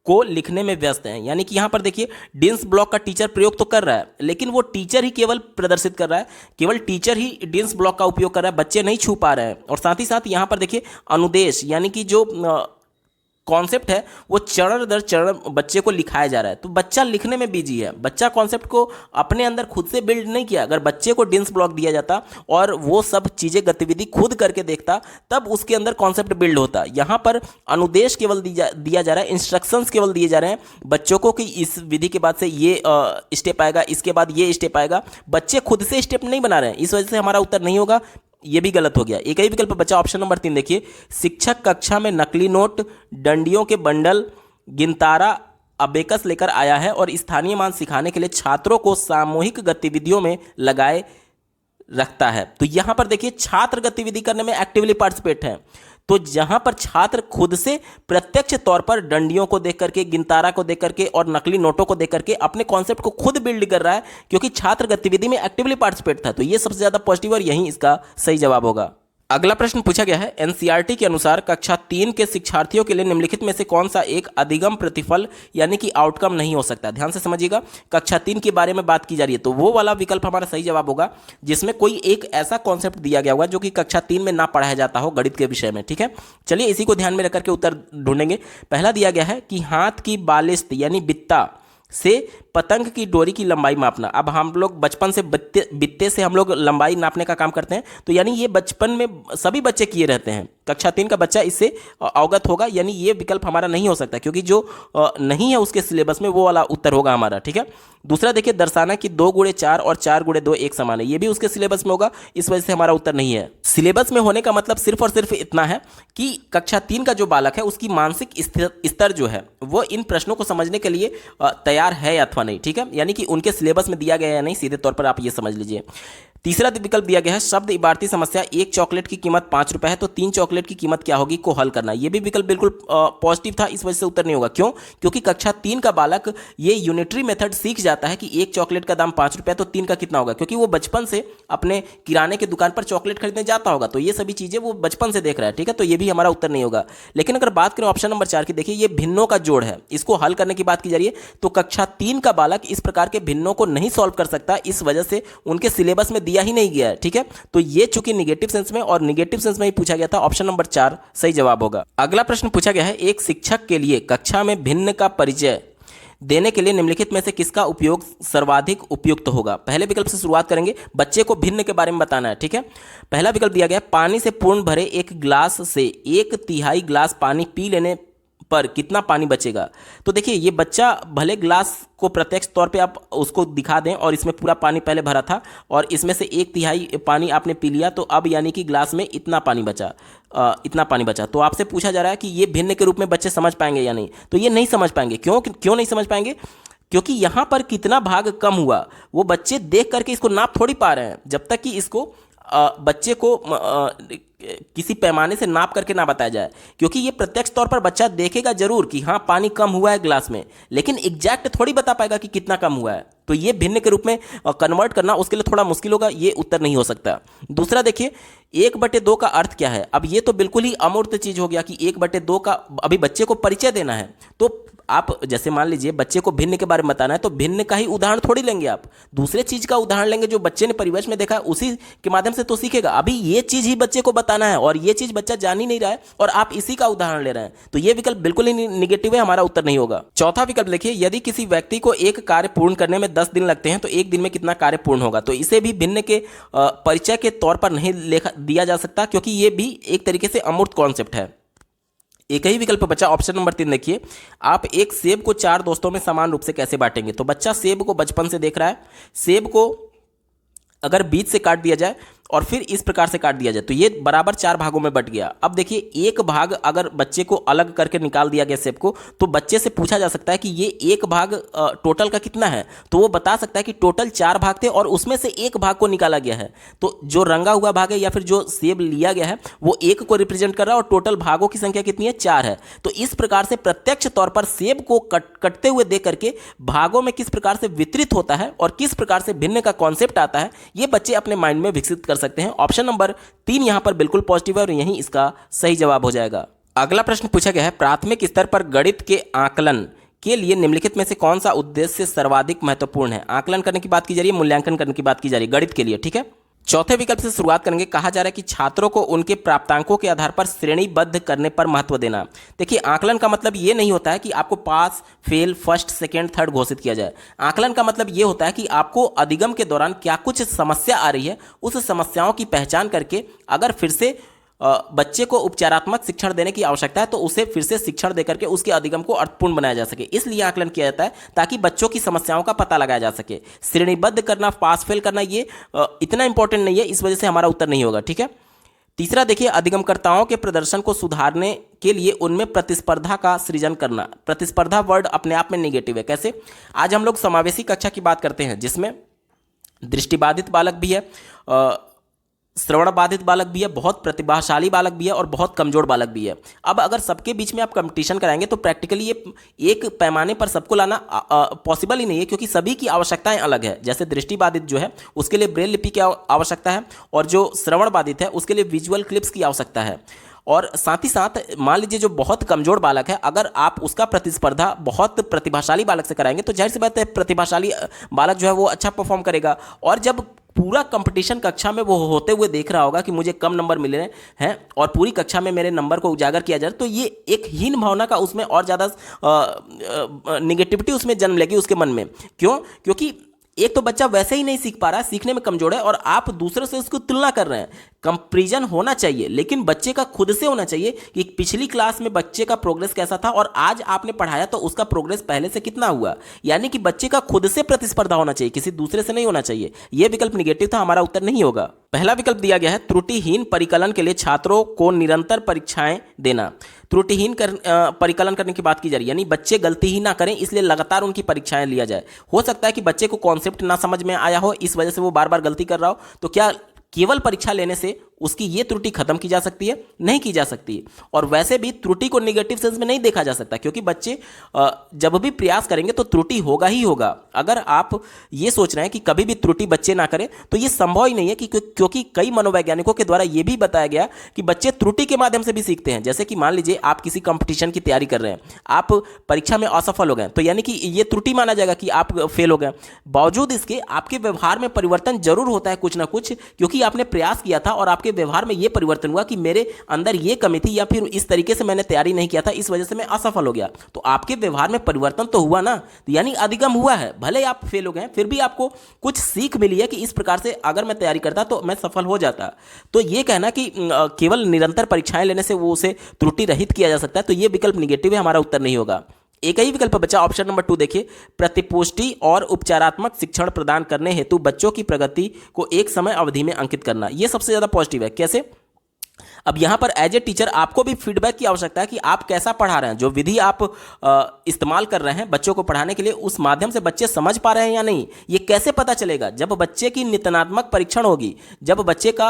को लिखने में व्यस्त हैं। यानी कि यहाँ पर देखिए, डेंस ब्लॉक का टीचर प्रयोग तो कर रहा है, लेकिन वो टीचर ही केवल प्रदर्शित कर रहा है, केवल टीचर ही डेंस ब्लॉक का उपयोग कर रहा है, बच्चे नहीं छू पा रहे हैं। और साथ ही साथ यहाँ पर देखिए, अनुदेश यानी कि जो कॉन्सेप्ट है वो चरण दर चरण बच्चे को लिखाया जा रहा है, तो बच्चा लिखने में बिजी है, बच्चा कॉन्सेप्ट को अपने अंदर खुद से बिल्ड नहीं किया। अगर बच्चे को डेंस ब्लॉक दिया जाता और वो सब चीज़ें गतिविधि खुद करके देखता, तब उसके अंदर कॉन्सेप्ट बिल्ड होता। यहाँ पर अनुदेश केवल दिया जा रहा है, इंस्ट्रक्शंस केवल दिए जा रहे हैं बच्चों को कि इस विधि के बाद से ये स्टेप आएगा, इसके बाद ये स्टेप आएगा, बच्चे खुद से स्टेप नहीं बना रहे हैं, इस वजह से हमारा उत्तर नहीं होगा, ये भी गलत हो गया। एक ही विकल्प बचा, ऑप्शन नंबर 3 देखिए, शिक्षक कक्षा में नकली नोट, डंडियों के बंडल, गिनतारा, अबेकस लेकर आया है और स्थानीय मान सिखाने के लिए छात्रों को सामूहिक गतिविधियों में लगाए रखता है। तो यहाँ पर देखिए, छात्र गतिविधि करने में एक्टिवली पार्टिसिपेट हैं, तो जहां पर छात्र खुद से प्रत्यक्ष तौर पर डंडियों को देख करके, गिनतारा को देख करके और नकली नोटों को देख करके अपने कॉन्सेप्ट को खुद बिल्ड कर रहा है, क्योंकि छात्र गतिविधि में एक्टिवली पार्टिसिपेट था, तो ये सबसे ज्यादा पॉजिटिव और यही इसका सही जवाब होगा। अगला प्रश्न पूछा गया है, एनसीईआरटी के अनुसार कक्षा 3 के शिक्षार्थियों के लिए निम्नलिखित में से कौन सा एक अधिगम प्रतिफल यानी कि आउटकम नहीं हो सकता? ध्यान से समझिएगा, कक्षा 3 के बारे में बात की जा रही है, तो वो वाला विकल्प हमारा सही जवाब होगा जिसमें कोई एक ऐसा कॉन्सेप्ट दिया गया होगा जो कि कक्षा 3 में ना पढ़ाया जाता हो गणित के विषय में। ठीक है, चलिए इसी को ध्यान में रख करके उत्तर ढूंढेंगे। पहला दिया गया है कि हाथ की बालिश्त यानी बित्ता से पतंग की डोरी की लंबाई मापना। अब हम लोग बचपन से बित्ते से हम लोग लंबाई नापने का काम करते हैं, तो यानी ये बचपन में सभी बच्चे किए रहते हैं, कक्षा 3 का बच्चा इससे अवगत होगा, यानी ये विकल्प हमारा नहीं हो सकता, क्योंकि जो नहीं है उसके सिलेबस में वो वाला उत्तर होगा हमारा। ठीक है, दूसरा देखिए, दर्शाना कि 2 × 4 और 4 × 2 एक समान है, ये भी उसके सिलेबस में होगा, इस वजह से हमारा उत्तर नहीं है। सिलेबस में होने का मतलब सिर्फ और सिर्फ इतना है कि कक्षा 3 का जो बालक है उसकी मानसिक स्तर जो है वो इन प्रश्नों को समझने के लिए तैयार है अथवा नहीं। ठीक है, यानी कि उनके सिलेबस में दिया गया है या नहीं, सीधे तौर पर आप ये समझ लीजिए। तीसरा विकल्प दिया गया है, शब्द इबारती समस्या, 1 चॉकलेट की कीमत 5 रुपए है तो 3 चॉकलेट की कीमत क्या होगी को हल करना। ये भी विकल्प बिल्कुल पॉजिटिव था, इस वजह से उत्तर नहीं होगा। क्यों? क्योंकि कक्षा 3 का बालक ये यूनिटरी मेथड सीख जाता है कि 1 चॉकलेट का दाम 5 रुपए है तो 3 का कितना होगा, क्योंकि वो बचपन से अपने किराने की दुकान पर चॉकलेट खरीदने जाता होगा, तो ये सभी चीजें वो बचपन से देख रहा है। ठीक है, तो ये भी हमारा उत्तर नहीं होगा। लेकिन अगर बात करें ऑप्शन नंबर 4 की, देखिए ये भिन्नों का जोड़ है, इसको हल करने की बात की जा रही है, तो कक्षा 3 का बालक इस प्रकार के भिन्नों को नहीं सॉल्व कर सकता, इस वजह से उनके सिलेबस में दिया ही नहीं गया है, ठीक है। तो ये चूंकि निगेटिव सेंस में और निगेटिव सेंस में ही पूछा गया था, ऑप्शन नंबर 4 सही जवाब होगा। अगला प्रश्न पूछा गया है, एक शिक्षक के लिए कक्षा में भिन्न का परिचय देने के लिए निम्नलिखित में से किसका उपयोग सर्वाधिक उपयुक्त होगा। पहले विकल्प से शुरुआत करेंगे, बच्चे को भिन्न के बारे में बताना है, ठीक है। पहला विकल्प दिया गया है, पानी से पूर्ण भरे एक गिलास से 1/3 गिलास पानी पी लेने पर कितना पानी बचेगा। तो देखिए, ये बच्चा भले ग्लास को प्रत्यक्ष तौर पे आप उसको दिखा दें और इसमें पूरा पानी पहले भरा था और इसमें से 1/3 पानी आपने पी लिया, तो अब यानी कि ग्लास में इतना पानी बचा, इतना पानी बचा। तो आपसे पूछा जा रहा है कि ये भिन्न के रूप में बच्चे समझ पाएंगे या नहीं। तो ये नहीं समझ पाएंगे। क्यों नहीं समझ पाएंगे? क्योंकि यहाँ पर कितना भाग कम हुआ वो बच्चे देख करके इसको नाप थोड़ी पा रहे हैं, जब तक कि इसको बच्चे को किसी पैमाने से नाप करके ना बताया जाए। क्योंकि ये प्रत्यक्ष तौर पर बच्चा देखेगा जरूर कि हाँ पानी कम हुआ है ग्लास में, लेकिन एग्जैक्ट थोड़ी बता पाएगा कि कितना कम हुआ है। तो ये भिन्न के रूप में कन्वर्ट करना उसके लिए थोड़ा मुश्किल होगा, ये उत्तर नहीं हो सकता। दूसरा देखिए, 1/2 का अर्थ क्या है। अब ये तो बिल्कुल ही अमूर्त चीज हो गया कि 1/2 का अभी बच्चे को परिचय देना है। तो आप जैसे मान लीजिए बच्चे को भिन्न के बारे में बताना है, तो भिन्न का ही उदाहरण थोड़ी लेंगे, आप दूसरे चीज का उदाहरण लेंगे जो बच्चे ने परिवेश में देखा है, उसी के माध्यम से तो सीखेगा। अभी ये चीज ही बच्चे को बताना है और ये चीज बच्चा जान ही नहीं रहा है और आप इसी का उदाहरण ले रहे हैं, तो ये विकल्प बिल्कुल ही निगेटिव है, हमारा उत्तर नहीं होगा। चौथा विकल्प देखिए, यदि किसी व्यक्ति को एक कार्य पूर्ण करने में 10 दिन लगते हैं तो एक दिन में कितना कार्य पूर्ण होगा। तो इसे भी भिन्न के परिचय के तौर पर नहीं दिया जा सकता, क्योंकि ये भी एक तरीके से अमूर्त कॉन्सेप्ट है। एक ही विकल्प बचा, ऑप्शन नंबर 3 देखिए, आप एक सेब को 4 दोस्तों में समान रूप से कैसे बांटेंगे। तो बच्चा सेब को बचपन से देख रहा है, सेब को अगर बीच से काट दिया जाए और फिर इस प्रकार से काट दिया जाए तो ये बराबर 4 भागों में बट गया। अब देखिए, एक भाग अगर बच्चे को अलग करके निकाल दिया गया सेब को, तो बच्चे से पूछा जा सकता है कि ये एक भाग टोटल का कितना है। तो वो बता सकता है कि टोटल 4 भाग थे और उसमें से एक भाग को निकाला गया है। तो जो रंगा हुआ भाग है या फिर जो सेब लिया गया है वो एक को रिप्रेजेंट कर रहा है और टोटल भागों की संख्या कितनी है, 4 है। तो इस प्रकार से प्रत्यक्ष तौर पर सेब को कटते हुए देख करके भागों में किस प्रकार से वितरित होता है और किस प्रकार से भिन्न का कॉन्सेप्ट आता है, ये बच्चे अपने माइंड में विकसित कर सकते हैं। ऑप्शन नंबर 3 यहां पर बिल्कुल पॉजिटिव है और यही इसका सही जवाब हो जाएगा। अगला प्रश्न पूछा गया है, प्राथमिक स्तर पर गणित के आकलन के लिए निम्नलिखित में से कौन सा उद्देश्य सर्वाधिक महत्वपूर्ण है। आकलन करने की बात की जा रही है, मूल्यांकन करने की बात की जा रही है गणित के लिए, ठीक है। चौथे विकल्प से शुरुआत करेंगे, कहा जा रहा है कि छात्रों को उनके प्राप्तांकों के आधार पर श्रेणीबद्ध करने पर महत्व देना। देखिए, आकलन का मतलब ये नहीं होता है कि आपको पास, फेल, फर्स्ट, सेकंड, थर्ड घोषित किया जाए। आकलन का मतलब ये होता है कि आपको अधिगम के दौरान क्या कुछ समस्या आ रही है, उस समस्याओं की पहचान करके अगर फिर से बच्चे को उपचारात्मक शिक्षण देने की आवश्यकता है तो उसे फिर से शिक्षण देकर के उसके अधिगम को अर्थपूर्ण बनाया जा सके। इसलिए आकलन किया जाता है ताकि बच्चों की समस्याओं का पता लगाया जा सके। श्रेणीबद्ध करना, पास फेल करना, ये इतना इंपॉर्टेंट नहीं है, इस वजह से हमारा उत्तर नहीं होगा, ठीक है। तीसरा देखिए, अधिगमकर्ताओं के प्रदर्शन को सुधारने के लिए उनमें प्रतिस्पर्धा का सृजन करना। प्रतिस्पर्धा वर्ड अपने आप में नेगेटिव है। कैसे? आज हम लोग समावेशी कक्षा की बात करते हैं जिसमें दृष्टिबाधित बालक भी है, श्रवण बाधित बालक भी है, बहुत प्रतिभाशाली बालक भी है और बहुत कमजोर बालक भी है। अब अगर सबके बीच में आप कंपटीशन कराएंगे तो प्रैक्टिकली ये एक पैमाने पर सबको लाना पॉसिबल ही नहीं है, क्योंकि सभी की आवश्यकताएं अलग है। जैसे दृष्टिबाधित जो है उसके लिए ब्रेल लिपि की आवश्यकता है और जो श्रवण बाधित है उसके लिए विजुअल क्लिप्स की आवश्यकता है। और साथ ही साथ मान लीजिए जो बहुत कमजोर बालक है, अगर आप उसका प्रतिस्पर्धा बहुत प्रतिभाशाली बालक से कराएंगे तो जाहिर सी बात है प्रतिभाशाली बालक जो है वो अच्छा परफॉर्म करेगा। और जब पूरा कंपटीशन कक्षा में वो होते हुए देख रहा होगा कि मुझे कम नंबर मिले हैं और पूरी कक्षा में मेरे नंबर को उजागर किया जाए, तो ये एक हीन भावना का उसमें और ज़्यादा निगेटिविटी उसमें जन्म लेगी उसके मन में। क्यों? क्योंकि एक तो बच्चा वैसे ही नहीं सीख पा रहा है, सीखने में कमजोर है, और आप दूसरे से उसको तुलना कर रहे हैं। कंपैरिजन होना चाहिए, लेकिन बच्चे का खुद से होना चाहिए कि पिछली क्लास में बच्चे का प्रोग्रेस कैसा था और आज आपने पढ़ाया तो उसका प्रोग्रेस पहले से कितना हुआ। यानी कि बच्चे का खुद से प्रतिस्पर्धा होना चाहिए, किसी दूसरे से नहीं होना चाहिए। यह विकल्प निगेटिव था, हमारा उत्तर नहीं होगा। पहला विकल्प दिया गया है, त्रुटिहीन परिकलन के लिए छात्रों को निरंतर परीक्षाएं देना। त्रुटिहीन परिकलन करने की बात की जा रही है, यानी बच्चे गलती ही ना करें इसलिए लगातार उनकी परीक्षाएं लिया जाए। हो सकता है कि बच्चे को कॉन्सेप्ट ना समझ में आया हो, इस वजह से वो बार बार गलती कर रहा हो, तो क्या केवल परीक्षा लेने से उसकी ये त्रुटि खत्म की जा सकती है? नहीं की जा सकती। और वैसे भी त्रुटि को निगेटिव सेंस में नहीं देखा जा सकता, क्योंकि बच्चे जब भी प्रयास करेंगे तो त्रुटि होगा ही होगा। अगर आप ये सोच रहे हैं कि कभी भी त्रुटि बच्चे ना करें, तो ये संभव ही नहीं है, क्योंकि कई मनोवैज्ञानिकों के द्वारा ये भी बताया गया कि बच्चे त्रुटि के माध्यम से भी सीखते हैं। जैसे कि मान लीजिए आप किसी कंपटीशन की तैयारी कर रहे हैं, आप परीक्षा में असफल हो गए, तो यानी कि ये त्रुटि माना जाएगा कि आप फेल हो गए। बावजूद इसके आपके व्यवहार में परिवर्तन जरूर होता है कुछ ना कुछ, क्योंकि आपने प्रयास किया था और आपके व्यवहार में यह परिवर्तन हुआ कि मेरे अंदर यह कमी थी, या फिर इस तरीके से मैंने तैयारी नहीं किया था, इस वजह से मैं असफल हो गया। तो आपके व्यवहार में परिवर्तन तो हुआ ना, यानी अधिगम हुआ है। भले आप फेल हो गए, फिर भी आपको कुछ सीख मिली है कि इस प्रकार से अगर मैं तैयारी करता तो मैं सफल हो जाता। तो ये कहना कि केवल निरंतर परीक्षाएं लेने से वो उसे त्रुटि रहित किया जा सकता है, तो ये विकल्प निगेटिव है, हमारा उत्तर नहीं होगा। एक ही विकल्प बचा ऑप्शन नंबर 2। देखिए, प्रतिपुष्टि और उपचारात्मक शिक्षण प्रदान करने हेतु बच्चों की प्रगति को एक समय अवधि में अंकित करना, यह सबसे ज्यादा पॉजिटिव है। कैसे? अब यहां पर एज ए टीचर आपको भी फीडबैक की आवश्यकता है कि आप कैसा पढ़ा रहे हैं। जो विधि आप इस्तेमाल कर रहे हैं बच्चों को पढ़ाने के लिए, उस माध्यम से बच्चे समझ पा रहे हैं या नहीं, ये कैसे पता चलेगा? जब बच्चे की नितनात्मक परीक्षण होगी, जब बच्चे का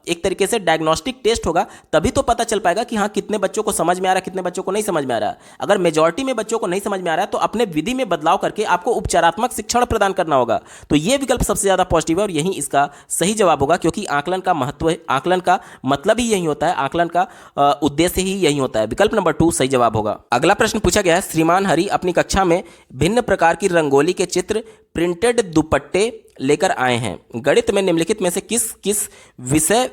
एक तरीके से डायग्नोस्टिक टेस्ट होगा, तभी तो पता चल पाएगा कि हाँ कितने बच्चों को समझ में आ रहा है, कितने बच्चों को नहीं समझ में आ रहा है। अगर मेजॉरिटी में बच्चों को नहीं समझ में आ रहा है, तो अपने विधि में बदलाव करके आपको उपचारात्मक शिक्षण प्रदान करना होगा। तो यह विकल्प सबसे ज्यादा पॉजिटिव है और यही इसका सही जवाब होगा, क्योंकि आकलन का महत्व, आकलन का मतलब ही यही होता है, आकलन का उद्देश्य ही यही होता है। विकल्प नंबर 2 सही जवाब होगा। अगला प्रश्न पूछा गया है, श्रीमान हरि अपनी कक्षा में भिन्न प्रकार की रंगोली के चित्र प्रिंटेड दुपट्टे लेकर आए हैं। गणित में निम्नलिखित में से किस किस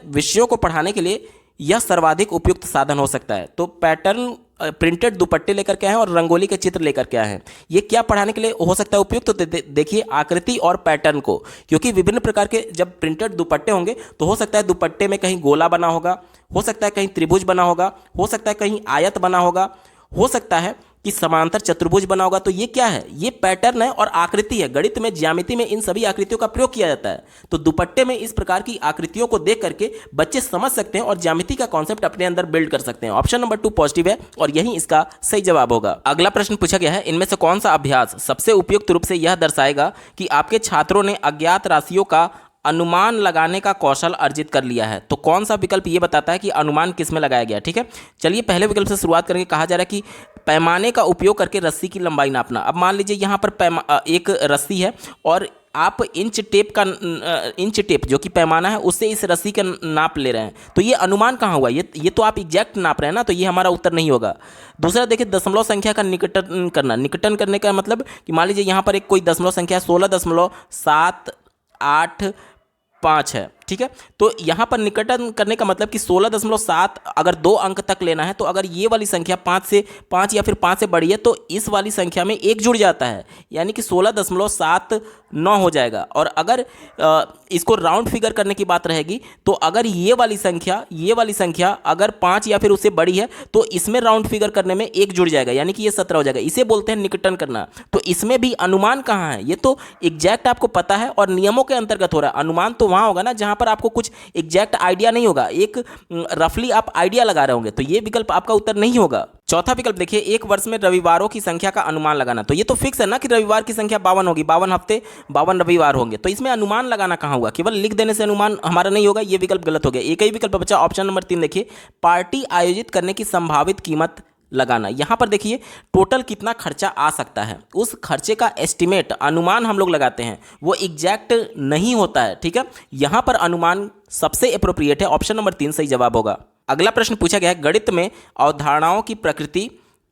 विषयों को पढ़ाने के लिए यह सर्वाधिक उपयुक्त साधन हो सकता है? तो पैटर्न प्रिंटेड दुपट्टे लेकर के आए हैं और रंगोली के चित्र लेकर के आए हैं। ये क्या पढ़ाने के लिए हो सकता है उपयुक्त? तो देखिए आकृति और पैटर्न को, क्योंकि विभिन्न प्रकार के जब प्रिंटेड दुपट्टे होंगे तो हो सकता है दुपट्टे में कहीं गोला बना होगा, हो सकता है कहीं त्रिभुज बना होगा, हो सकता है कहीं आयत बना होगा, हो सकता है कि समांतर चतुर्भुज बना होगा। तो ये क्या है? ये पैटर्न है और आकृति है। गणित में, ज्यामिति में इन सभी आकृतियों का प्रयोग किया जाता है। तो दुपट्टे में इस प्रकार की आकृतियों को देख करके बच्चे समझ सकते हैं और ज्यामिति का कॉन्सेप्ट अपने अंदर बिल्ड कर सकते हैं। ऑप्शन नंबर 2 पॉजिटिव है और यही इसका सही जवाब होगा। अगला प्रश्न पूछा गया है, इनमें से कौन सा अभ्यास सबसे उपयुक्त रूप से यह दर्शाएगा कि आपके छात्रों ने अज्ञात राशियों का अनुमान लगाने का कौशल अर्जित कर लिया है? तो कौन सा विकल्प ये बताता है कि अनुमान किस में लगाया गया? ठीक है, चलिए पहले विकल्प से शुरुआत करेंगे। कहा जा रहा है कि पैमाने का उपयोग करके रस्सी की लंबाई नापना। अब मान लीजिए यहाँ पर एक रस्सी है और आप इंच टेप जो कि पैमाना है उससे इस रस्सी का नाप ले रहे हैं, तो ये अनुमान कहाँ हुआ? ये तो आप एग्जैक्ट नाप रहे हैं ना, तो ये हमारा उत्तर नहीं होगा। दूसरा देखिए, दशमलव संख्या का निकटन करना। निकटन करने का मतलब कि मान लीजिए यहाँ पर एक कोई दशमलव संख्या 16.785 है, ठीक है, तो यहाँ पर निकटन करने का मतलब कि 16.7 अगर 2 अंक तक लेना है, तो अगर ये वाली संख्या 5 या फिर 5 से बड़ी है तो इस वाली संख्या में 1 जुड़ जाता है, यानी कि 16.79 हो जाएगा। और अगर इसको राउंड फिगर करने की बात रहेगी, तो अगर ये वाली संख्या अगर 5 या फिर उससे बड़ी है तो इसमें राउंड फिगर करने में 1 जुड़ जाएगा, यानी कि ये 17 हो जाएगा। इसे बोलते हैं निकटन करना। तो इसमें भी अनुमान कहाँ है? ये तो एग्जैक्ट आपको पता है और नियमों के अंतर्गत हो रहा है। अनुमान तो वहाँ होगा ना जहाँ पर आपको कुछ एग्जैक्ट आइडिया नहीं होगा, एक रफली आप आइडिया लगा रहे होंगे, तो ये विकल्प आपका उत्तर नहीं होगा। चौथा विकल्प देखिए, एक वर्ष में रविवारों की संख्या का अनुमान लगाना। तो ये तो फिक्स है ना कि रविवार की संख्या 52 होगी, 52 हफ्ते 52 रविवार होंगे, तो इसमें अनुमान लगाना कहाँ हुआ? केवल लिख देने से अनुमान हमारा नहीं होगा, ये विकल्प गलत हो गया। एक ही विकल्प बचा ऑप्शन नंबर 3। देखिए, पार्टी आयोजित करने की संभावित कीमत लगाना। यहां पर देखिए टोटल कितना खर्चा आ सकता है, उस खर्चे का एस्टिमेट, अनुमान हम लोग लगाते हैं, वो एग्जैक्ट नहीं होता है, ठीक है। यहां पर अनुमान सबसे एप्रोप्रिएट है, ऑप्शन नंबर 3 सही जवाब होगा। अगला प्रश्न पूछा गया है, गणित में अवधारणाओं की प्रकृति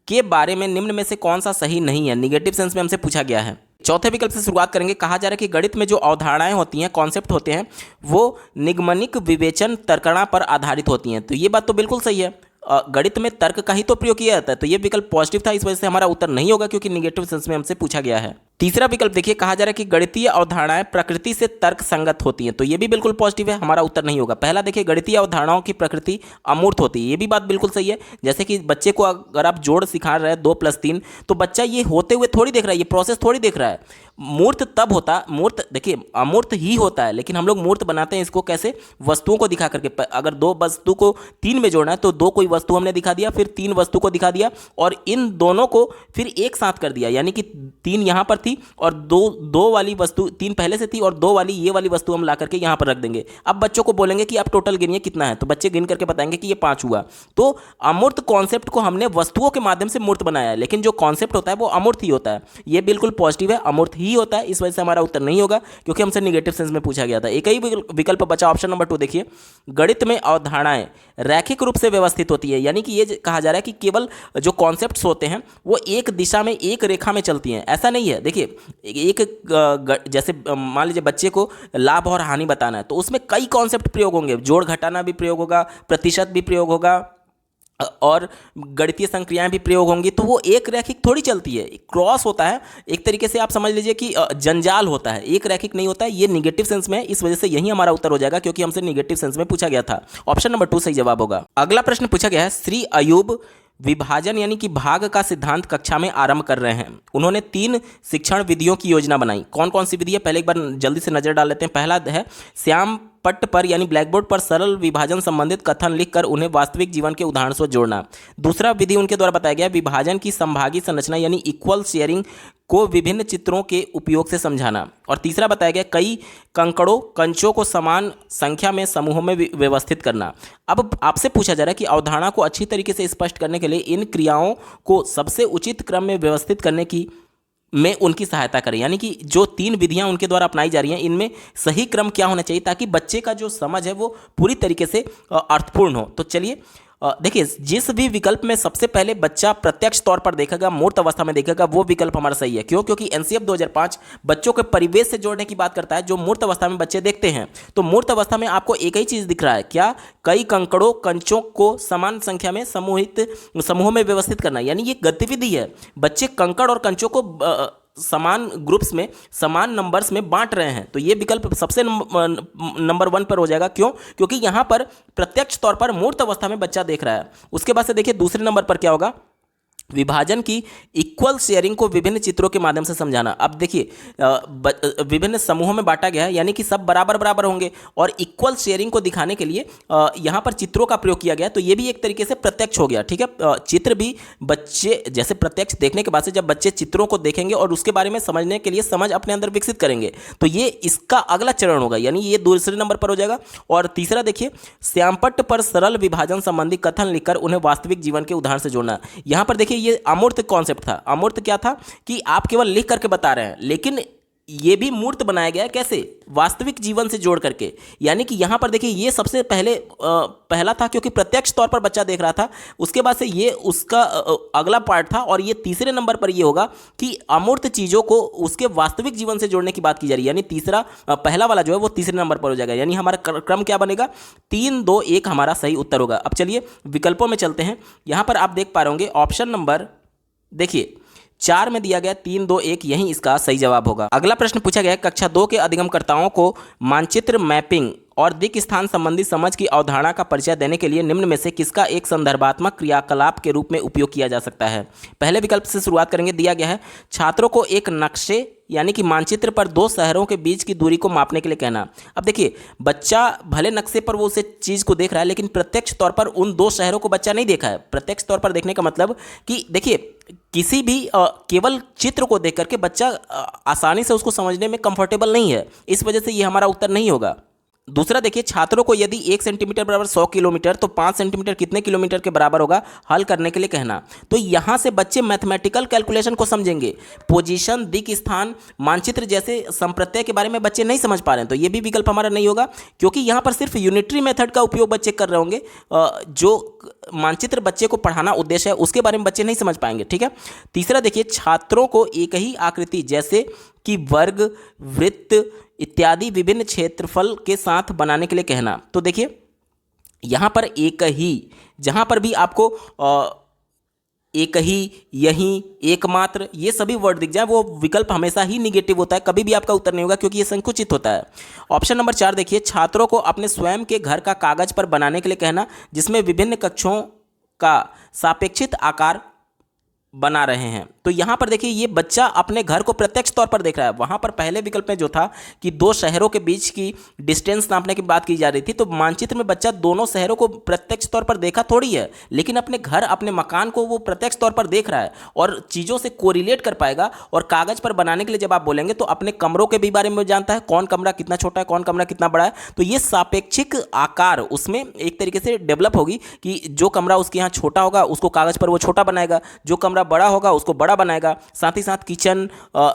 के बारे में निम्न में से कौन सा सही नहीं है? निगेटिव सेंस में हमसे पूछा गया है। चौथे विकल्प से शुरुआत करेंगे। कहा जा रहा है कि गणित में जो अवधारणाएं होती हैं, कॉन्सेप्ट होते हैं, वो निगमनिक विवेचन तर्कणा पर आधारित होती हैं। तो ये बात तो बिल्कुल सही है, गणित में तर्क का ही तो प्रयोग किया जाता है, तो ये विकल्प पॉजिटिव था, इस वजह से हमारा उत्तर नहीं होगा क्योंकि निगेटिव सेंस में हमसे पूछा गया है। तीसरा विकल्प देखिए, कहा जा रहा है कि गणितीय अवधारणाएं प्रकृति से तर्क संगत होती हैं, तो ये भी बिल्कुल पॉजिटिव है, हमारा उत्तर नहीं होगा। पहला देखिए, गणितीय अवधारणाओं की प्रकृति अमूर्त होती है, ये भी बात बिल्कुल सही है। जैसे कि बच्चे को अगर आप जोड़ सिखा रहे हैं 2 + 3, तो बच्चा ये होते हुए थोड़ी देख रहा है, ये प्रोसेस थोड़ी देख रहा है। मूर्त तब होता, मूर्त देखिए अमूर्त ही होता है, लेकिन हम लोग मूर्त बनाते हैं इसको कैसे? वस्तुओं को दिखा करके। अगर 2 वस्तु को 3 में जोड़ना है तो 2 कोई वस्तु हमने दिखा दिया, फिर 3 वस्तु को दिखा दिया और इन दोनों को फिर एक साथ कर दिया, यानी कि 3 यहाँ पर थी और दो वाली वस्तु, 3 पहले से थी और 2 वाली ये वाली वस्तु हम ला करके यहाँ पर रख देंगे। अब बच्चों को बोलेंगे कि आप टोटल गिनिए कितना है, तो बच्चे गिन करके बताएंगे कि ये 5 हुआ। तो अमूर्त कॉन्सेप्ट को हमने वस्तुओं के माध्यम से मूर्त बनाया है, लेकिन जो कॉन्सेप्ट होता है वो अमूर्त ही होता है। ये बिल्कुल पॉजिटिव है, अमूर्त ही होता है, इस वजह से हमारा उत्तर नहीं होगा क्योंकि हमसे निगेटिव सेंस में पूछा गया था। एक ही विकल्प बचा, ऑप्शन नंबर 2 देखिए, गणित में अवधारणाएं रैखिक रूप से व्यवस्थित होती है, यानी कि ये कहा जा रहा है कि केवल जो कॉन्सेप्ट्स होते हैं वो एक दिशा में, एक रेखा में चलती हैं, ऐसा नहीं है। देखिए जैसे मान लीजिए बच्चे को लाभ और हानि बताना है, तो उसमें कई कॉन्सेप्ट प्रयोग होंगे, जोड़ घटाना भी प्रयोग होगा, प्रतिशत भी प्रयोग होगा और गणितीय संक्रियाएं भी प्रयोग होंगी, तो वो एक रैखिक थोड़ी चलती है, क्रॉस होता है। एक तरीके से आप समझ लीजिए कि जंजाल होता है, एक रैखिक नहीं होता है। ये निगेटिव सेंस में है, इस वजह से यही हमारा उत्तर हो जाएगा क्योंकि हमसे निगेटिव सेंस में पूछा गया था। ऑप्शन नंबर 2 सही जवाब होगा। अगला प्रश्न पूछा गया है, श्री अयूब विभाजन यानी कि भाग का सिद्धांत कक्षा में आरंभ कर रहे हैं। उन्होंने 3 शिक्षण विधियों की योजना बनाई। कौन कौन सी विधि है, पहले एक बार जल्दी से नजर डाल लेते हैं। पहला है श्याम पट्ट पर यानी ब्लैक बोर्ड पर सरल विभाजन संबंधित कथन लिखकर उन्हें वास्तविक जीवन के उदाहरण से जोड़ना। दूसरा विधि उनके द्वारा बताया गया विभाजन की संभागी संरचना यानी इक्वल शेयरिंग को विभिन्न चित्रों के उपयोग से समझाना। और तीसरा बताया गया कई कंचों को समान संख्या में समूहों में व्यवस्थित करना। अब आपसे पूछा जा रहा है कि अवधारणा को अच्छी तरीके से स्पष्ट करने के लिए इन क्रियाओं को सबसे उचित क्रम में व्यवस्थित करने की में उनकी सहायता करें, यानी कि जो 3 विधियां उनके द्वारा अपनाई जा रही हैं इनमें सही क्रम क्या होना चाहिए ताकि बच्चे का जो समझ है वो पूरी तरीके से अर्थपूर्ण हो। तो चलिए देखिए, जिस भी विकल्प में सबसे पहले बच्चा प्रत्यक्ष तौर पर देखेगा, मूर्त अवस्था में देखेगा, वो विकल्प हमारा सही है। क्यों? क्योंकि एनसीएफ 2005 बच्चों के परिवेश से जोड़ने की बात करता है जो मूर्त अवस्था में बच्चे देखते हैं। तो मूर्त अवस्था में आपको एक ही चीज़ दिख रहा है, क्या? कई कंचों को समान संख्या में समूहों में व्यवस्थित करना, यानी ये गतिविधि है। बच्चे कंकड़ और कंचों को समान ग्रुप्स में, समान नंबर्स में बांट रहे हैं। तो ये विकल्प सबसे नंबर 1 पर हो जाएगा। क्यों? क्योंकि यहां पर प्रत्यक्ष तौर पर मूर्त अवस्था में बच्चा देख रहा है। उसके बाद से देखिए दूसरे नंबर पर क्या होगा, विभाजन की इक्वल शेयरिंग को विभिन्न चित्रों के माध्यम से समझाना। अब देखिए विभिन्न समूहों में बांटा गया है, यानी कि सब बराबर बराबर होंगे और इक्वल शेयरिंग को दिखाने के लिए यहाँ पर चित्रों का प्रयोग किया गया। तो ये भी एक तरीके से प्रत्यक्ष हो गया। ठीक है, चित्र भी बच्चे जैसे प्रत्यक्ष देखने के बाद से जब बच्चे चित्रों को देखेंगे और उसके बारे में समझने के लिए समझ अपने अंदर विकसित करेंगे, तो ये इसका अगला चरण होगा, यानी ये दूसरे नंबर पर हो जाएगा। और तीसरा देखिए, श्यामपट्ट पर सरल विभाजन संबंधी कथन लिखकर उन्हें वास्तविक जीवन के उदाहरण से जोड़ना। यहाँ पर देखिए ये अमूर्त कॉन्सेप्ट था। अमूर्त क्या था कि आप केवल लिख करके बता रहे हैं, लेकिन ये भी मूर्त बनाया गया है। कैसे? वास्तविक जीवन से जोड़ करके। यानी कि यहां पर देखिए ये सबसे पहला था क्योंकि प्रत्यक्ष तौर पर बच्चा देख रहा था। उसके बाद से ये उसका अगला पार्ट था और ये तीसरे नंबर पर ये होगा कि अमूर्त चीजों को उसके वास्तविक जीवन से जोड़ने की बात की जा रही है। यानी तीसरा, पहला वाला जो है वो तीसरे नंबर पर हो जाएगा। यानी हमारा क्रम क्या बनेगा? 3, 2, 1 हमारा सही उत्तर होगा। अब चलिए विकल्पों में चलते हैं। यहां पर आप देख पा रहे होंगे ऑप्शन नंबर देखिए 4 में दिया गया 3, 2, 1 यही इसका सही जवाब होगा। अगला प्रश्न पूछा गया है, कक्षा 2 के अधिगमकर्ताओं को मानचित्र मैपिंग और दिक् स्थान संबंधी समझ की अवधारणा का परिचय देने के लिए निम्न में से किसका एक संदर्भात्मक क्रियाकलाप के रूप में उपयोग किया जा सकता है? पहले विकल्प से शुरुआत करेंगे। दिया गया है छात्रों को एक नक्शे यानी कि मानचित्र पर 2 शहरों के बीच की दूरी को मापने के लिए कहना। अब देखिए बच्चा भले नक्शे पर वो उस चीज़ को देख रहा है, लेकिन प्रत्यक्ष तौर पर उन 2 शहरों को बच्चा नहीं देखा है। प्रत्यक्ष तौर पर देखने का मतलब कि देखिए किसी भी केवल चित्र को देख करके बच्चा आसानी से उसको समझने में कंफर्टेबल नहीं है, इस वजह से ये हमारा उत्तर नहीं होगा। दूसरा देखिए, छात्रों को यदि 1 सेंटीमीटर बराबर 100 किलोमीटर तो 5 सेंटीमीटर कितने किलोमीटर के बराबर होगा हल करने के लिए कहना। तो यहाँ से बच्चे मैथमेटिकल कैलकुलेशन को समझेंगे। पोजीशन, दिक् स्थान, मानचित्र जैसे संप्रत्यय के बारे में बच्चे नहीं समझ पा रहे हैं, तो ये भी विकल्प हमारा नहीं होगा क्योंकि यहाँ पर सिर्फ यूनिटरी मेथड का उपयोग बच्चे कर रहे होंगे। जो मानचित्र बच्चे को पढ़ाना उद्देश्य है उसके बारे में बच्चे नहीं समझ पाएंगे। ठीक है। तीसरा देखिए, छात्रों को एक ही आकृति जैसे कि वर्ग, वृत्त इत्यादि विभिन्न क्षेत्रफल के साथ बनाने के लिए कहना। तो देखिए यहाँ पर एक ही, जहाँ पर भी आपको एक ही, यहीं, एकमात्र ये सभी वर्ड दिख जाए वो विकल्प हमेशा ही निगेटिव होता है, कभी भी आपका उत्तर नहीं होगा क्योंकि ये संकुचित होता है। ऑप्शन नंबर 4 देखिए, छात्रों को अपने स्वयं के घर का कागज पर बनाने के लिए कहना जिसमें विभिन्न कक्षों का सापेक्षित आकार बना रहे हैं। तो यहाँ पर देखिए ये बच्चा अपने घर को प्रत्यक्ष तौर पर देख रहा है। वहाँ पर पहले विकल्प में जो था कि दो शहरों के बीच की डिस्टेंस नापने की बात की जा रही थी, तो मानचित्र में बच्चा दोनों शहरों को प्रत्यक्ष तौर पर देखा थोड़ी है, लेकिन अपने घर अपने मकान को वो प्रत्यक्ष तौर पर देख रहा है और चीज़ों से कोरिलेट कर पाएगा। और कागज़ पर बनाने के लिए जब आप बोलेंगे तो अपने कमरों के भी बारे में जानता है, कौन कमरा कितना छोटा है, कौन कमरा कितना बड़ा है। तो ये सापेक्षिक आकार उसमें एक तरीके से डेवलप होगी कि जो कमरा उसके यहाँ छोटा होगा उसको कागज़ पर वो छोटा बनाएगा, जो कमरा बड़ा होगा उसको बड़ा बनाएगा। साथ ही साथ किचन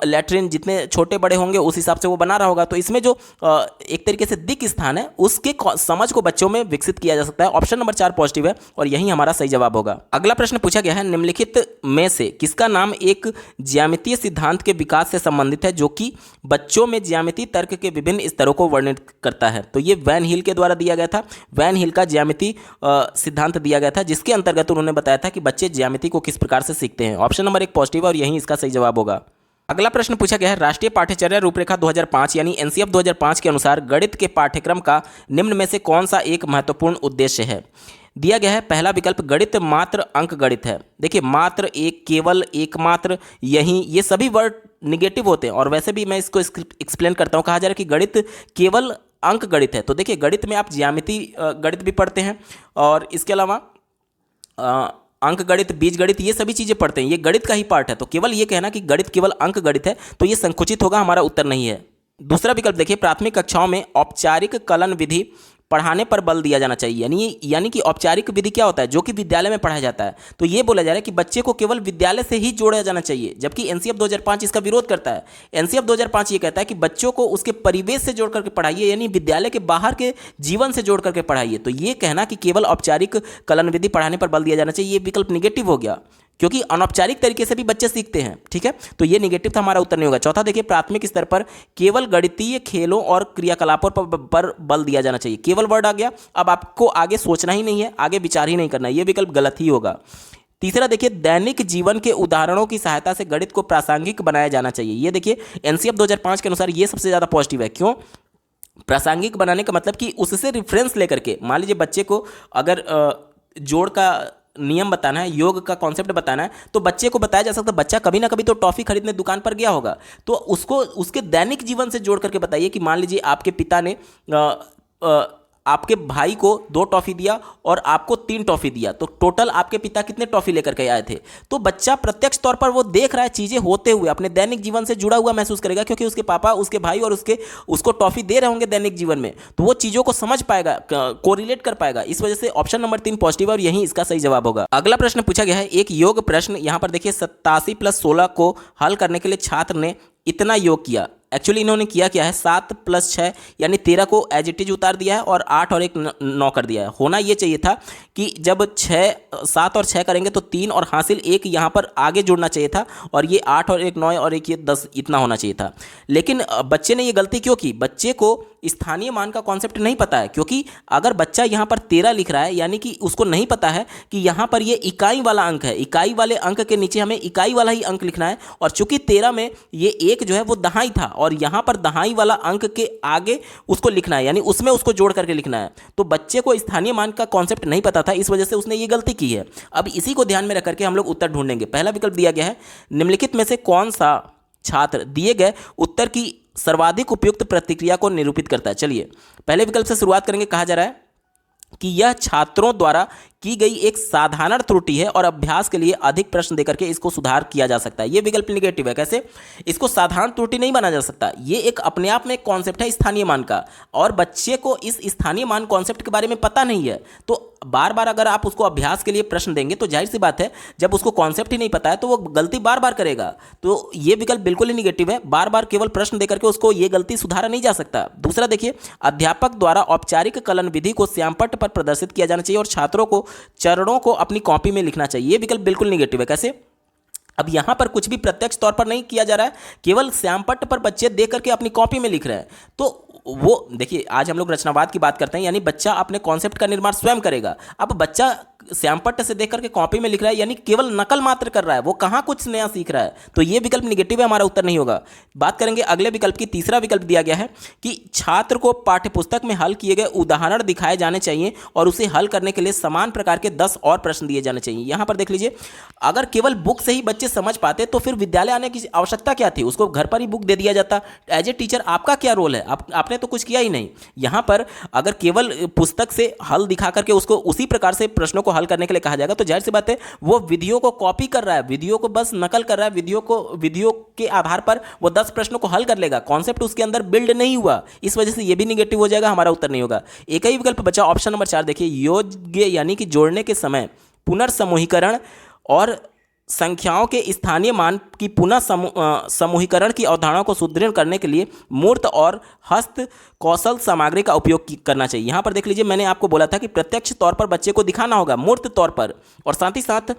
लैट्रिन जितने छोटे बड़े होंगे उस हिसाब से वो बना रहा होगा। तो इसमें जो एक तरीके से दिक् स्थान है उसके समझ को बच्चों में विकसित किया जा सकता है। ऑप्शन नंबर 4 पॉजिटिव है और यही हमारा सही जवाब होगा। अगला प्रश्न पूछा गया है, निम्नलिखित में से किसका नाम एक ज्यामितीय सिद्धांत के विकास से संबंधित है जो कि बच्चों में ज्यामितीय तर्क के विभिन्न स्तरों को वर्णित करता है। तो ये वैन हील के द्वारा दिया गया था। वैन हील का ज्यामिति सिद्धांत दिया गया था जिसके अंतर्गत उन्होंने बताया था कि बच्चे ज्यामिति को किस प्रकार से सीखते हैं। ऑप्शन नंबर 1 पॉजिटिव और यही इसका सही जवाब होगा। अगला प्रश्न पूछा गया है, राष्ट्रीय पाठ्यचर्या रूपरेखा 2005 यानी एनसीएफ 2005 के अनुसार गणित के पाठ्यक्रम का निम्न में से कौन सा एक महत्वपूर्ण उद्देश्य है। दिया गया है पहला विकल्प गणित मात्र अंक गणित है। देखिए मात्र, एक, केवल, एकमात्र, यही, ये सभी वर्ड निगेटिव होते हैं और वैसे भी मैं इसको एक्सप्लेन करता हूँ। कहा जा रहा है कि गणित केवल अंक गणित है। तो देखिए गणित में आप ज्यामिति गणित भी पढ़ते हैं और इसके अलावा अंक गणित, बीज गणित, ये सभी चीज़ें पढ़ते हैं। ये गणित का ही पार्ट है। तो केवल ये कहना कि गणित केवल अंक गणित है तो ये संकुचित होगा, हमारा उत्तर नहीं है। दूसरा विकल्प देखिए, प्राथमिक कक्षाओं में औपचारिक कलन विधि पढ़ाने पर बल दिया जाना चाहिए। यानी कि औपचारिक विधि क्या होता है, जो कि विद्यालय में पढ़ाया जाता है। तो ये बोला जा रहा है कि बच्चे को केवल विद्यालय से ही जोड़ा जाना चाहिए, जबकि एनसीएफ 2005 इसका विरोध करता है। एनसीएफ 2005 ये कहता है कि बच्चों को उसके परिवेश से जोड़ करके पढ़ाइए, यानी विद्यालय के बाहर के जीवन से जोड़ करके पढ़ाइए। तो ये कहना कि केवल औपचारिक कलन विधि पढ़ाने पर बल दिया जाना चाहिए, ये विकल्प निगेटिव हो गया, क्योंकि अनौपचारिक तरीके से भी बच्चे सीखते हैं। ठीक है, तो ये निगेटिव था, हमारा उत्तर नहीं होगा। चौथा देखिए, प्राथमिक स्तर पर केवल गणितीय खेलों और क्रियाकलापों पर बल दिया जाना चाहिए। केवल वर्ड आ गया, अब आपको आगे सोचना ही नहीं है, आगे विचार ही नहीं करना है, ये विकल्प गलत ही होगा। तीसरा देखिए, दैनिक जीवन के उदाहरणों की सहायता से गणित को प्रासंगिक बनाया जाना चाहिए। ये देखिए एनसीएफ 2005 के अनुसार ये सबसे ज़्यादा पॉजिटिव है। क्यों प्रासंगिक बनाने का मतलब कि उससे रिफरेंस लेकर के, मान लीजिए बच्चे को अगर जोड़ का नियम बताना है, योग का कॉन्सेप्ट बताना है, तो बच्चे को बताया जा सकता है। बच्चा कभी ना कभी तो टॉफ़ी खरीदने दुकान पर गया होगा, तो उसको उसके दैनिक जीवन से जोड़ करके बताइए कि मान लीजिए आपके पिता ने आपके भाई को 2 टॉफ़ी दिया और आपको 3 टॉफ़ी दिया, तो टोटल आपके पिता कितने टॉफ़ी लेकर के आए थे। तो बच्चा प्रत्यक्ष तौर पर वो देख रहा है, चीज़ें होते हुए अपने दैनिक जीवन से जुड़ा हुआ महसूस करेगा, क्योंकि उसके पापा, उसके भाई और उसको टॉफ़ी दे रहे होंगे दैनिक जीवन में, तो वो चीज़ों को समझ पाएगा, कोरिलेट कर पाएगा। इस वजह से ऑप्शन नंबर 3 पॉजिटिव है और यही इसका सही जवाब होगा। अगला प्रश्न पूछा गया है, एक योग प्रश्न। यहाँ पर देखिए 87 + 16 को हल करने के लिए छात्र ने इतना योग किया। एक्चुअली इन्होंने किया क्या है, 7 + 6 यानी 13 को एज इट इज उतार दिया है और 8 और 1 9 कर दिया है। होना ये चाहिए था कि जब 7 और 6 करेंगे तो 3 और हासिल 1 यहाँ पर आगे जुड़ना चाहिए था, और ये 8 और 1 9 और 1 ये 10 इतना होना चाहिए था। लेकिन बच्चे ने ये गलती क्यों की, बच्चे को स्थानीय मान का कॉन्सेप्ट नहीं पता है। क्योंकि अगर बच्चा यहाँ पर 13 लिख रहा है, यानी कि उसको नहीं पता है कि यहाँ पर ये इकाई वाला अंक है, इकाई वाले अंक के नीचे हमें इकाई वाला ही अंक लिखना है। और चूंकि 13 में ये 1 जो है वो दहाई था और यहाँ पर दहाई वाला अंक के आगे उसको लिखना है, यानी उसमें उसको जोड़ करके लिखना है। तो बच्चे को स्थानीय मान का कॉन्सेप्ट नहीं पता था, इस वजह से उसने ये गलती की है। अब इसी को ध्यान में रख करके हम लोग उत्तर ढूंढेंगे। पहला विकल्प दिया गया है, निम्नलिखित में से कौन सा छात्र दिए गए उत्तर की सर्वाधिक उपयुक्त प्रतिक्रिया को निरूपित करता है। चलिए पहले विकल्प से शुरुआत करेंगे। कहा जा रहा है कि यह छात्रों द्वारा की गई एक साधारण त्रुटि है और अभ्यास के लिए अधिक प्रश्न देकर के इसको सुधार किया जा सकता है। ये विकल्प निगेटिव है। कैसे, इसको साधारण त्रुटि नहीं माना जा सकता, ये एक अपने आप में एक कॉन्सेप्ट है स्थानीय मान का, और बच्चे को इस स्थानीय मान कॉन्सेप्ट के बारे में पता नहीं है। तो बार बार अगर आप उसको अभ्यास के लिए प्रश्न देंगे तो जाहिर सी बात है, जब उसको कॉन्सेप्ट ही नहीं पता है तो वो गलती बार बार करेगा। तो ये विकल्प बिल्कुल ही निगेटिव है। बार बार केवल प्रश्न देकर के उसको ये गलती सुधारा नहीं जा सकता। दूसरा देखिए, अध्यापक द्वारा औपचारिक कलन विधि को श्यामपट्ट पर प्रदर्शित किया जाना चाहिए और छात्रों को चरणों को अपनी कॉपी में लिखना चाहिए। ये विकल्प बिल्कुल निगेटिव है। कैसे, अब यहां पर कुछ भी प्रत्यक्ष तौर पर नहीं किया जा रहा है, केवल श्यामपट्ट पर बच्चे देख करके अपनी कॉपी में लिख रहे हैं। तो वो देखिए, आज हम लोग रचनावाद की बात करते हैं, यानी बच्चा अपने कॉन्सेप्ट का निर्माण स्वयं करेगा। अब बच्चा श्यामपट्ट से देख करके कॉपी में लिख रहा है, यानी केवल नकल मात्र कर रहा है, वो कहाँ कुछ नया सीख रहा है। तो ये विकल्प निगेटिव है, हमारा उत्तर नहीं होगा। बात करेंगे अगले विकल्प की। तीसरा विकल्प दिया गया है कि छात्र को पाठ्यपुस्तक में हल किए गए उदाहरण दिखाए जाने चाहिए और उसे हल करने के लिए समान प्रकार के 10 और प्रश्न दिए जाने चाहिए। यहां पर देख लीजिए, अगर केवल बुक से ही बच्चे समझ पाते तो फिर विद्यालय आने की आवश्यकता क्या थी, उसको घर पर ही बुक दे दिया जाता। एज ए टीचर आपका क्या रोल है, आपने तो कुछ किया ही नहीं। यहां पर अगर केवल पुस्तक से हल दिखा करके उसको उसी प्रकार से प्रश्नों को हल करने के लिए कहा जाएगा तो जाहिर सी बात है वो विधियों को कॉपी कर रहा है, विधियों को बस नकल कर रहा है, विधियों के आधार पर वो 10 प्रश्नों को हल कर लेगा, कॉन्सेप्ट उसके अंदर बिल्ड नहीं हुआ। इस वजह से ये भी निगेटिव हो जाएगा, हमारा उत्तर नहीं होगा। एक ही विकल्प बचा ऑप्शन नंबर 4। देखिए, योग्य यानी कि जोड़ने के समय पुनर्समूहीकरण और संख्याओं के स्थानीय मान की पुनः समूहीकरण की अवधारणा को सुदृढ़ करने के लिए मूर्त और हस्त कौशल सामग्री का उपयोग करना चाहिए। यहां पर देख लीजिए, मैंने आपको बोला था कि प्रत्यक्ष तौर पर बच्चे को दिखाना होगा मूर्त तौर पर, और साथ ही साथ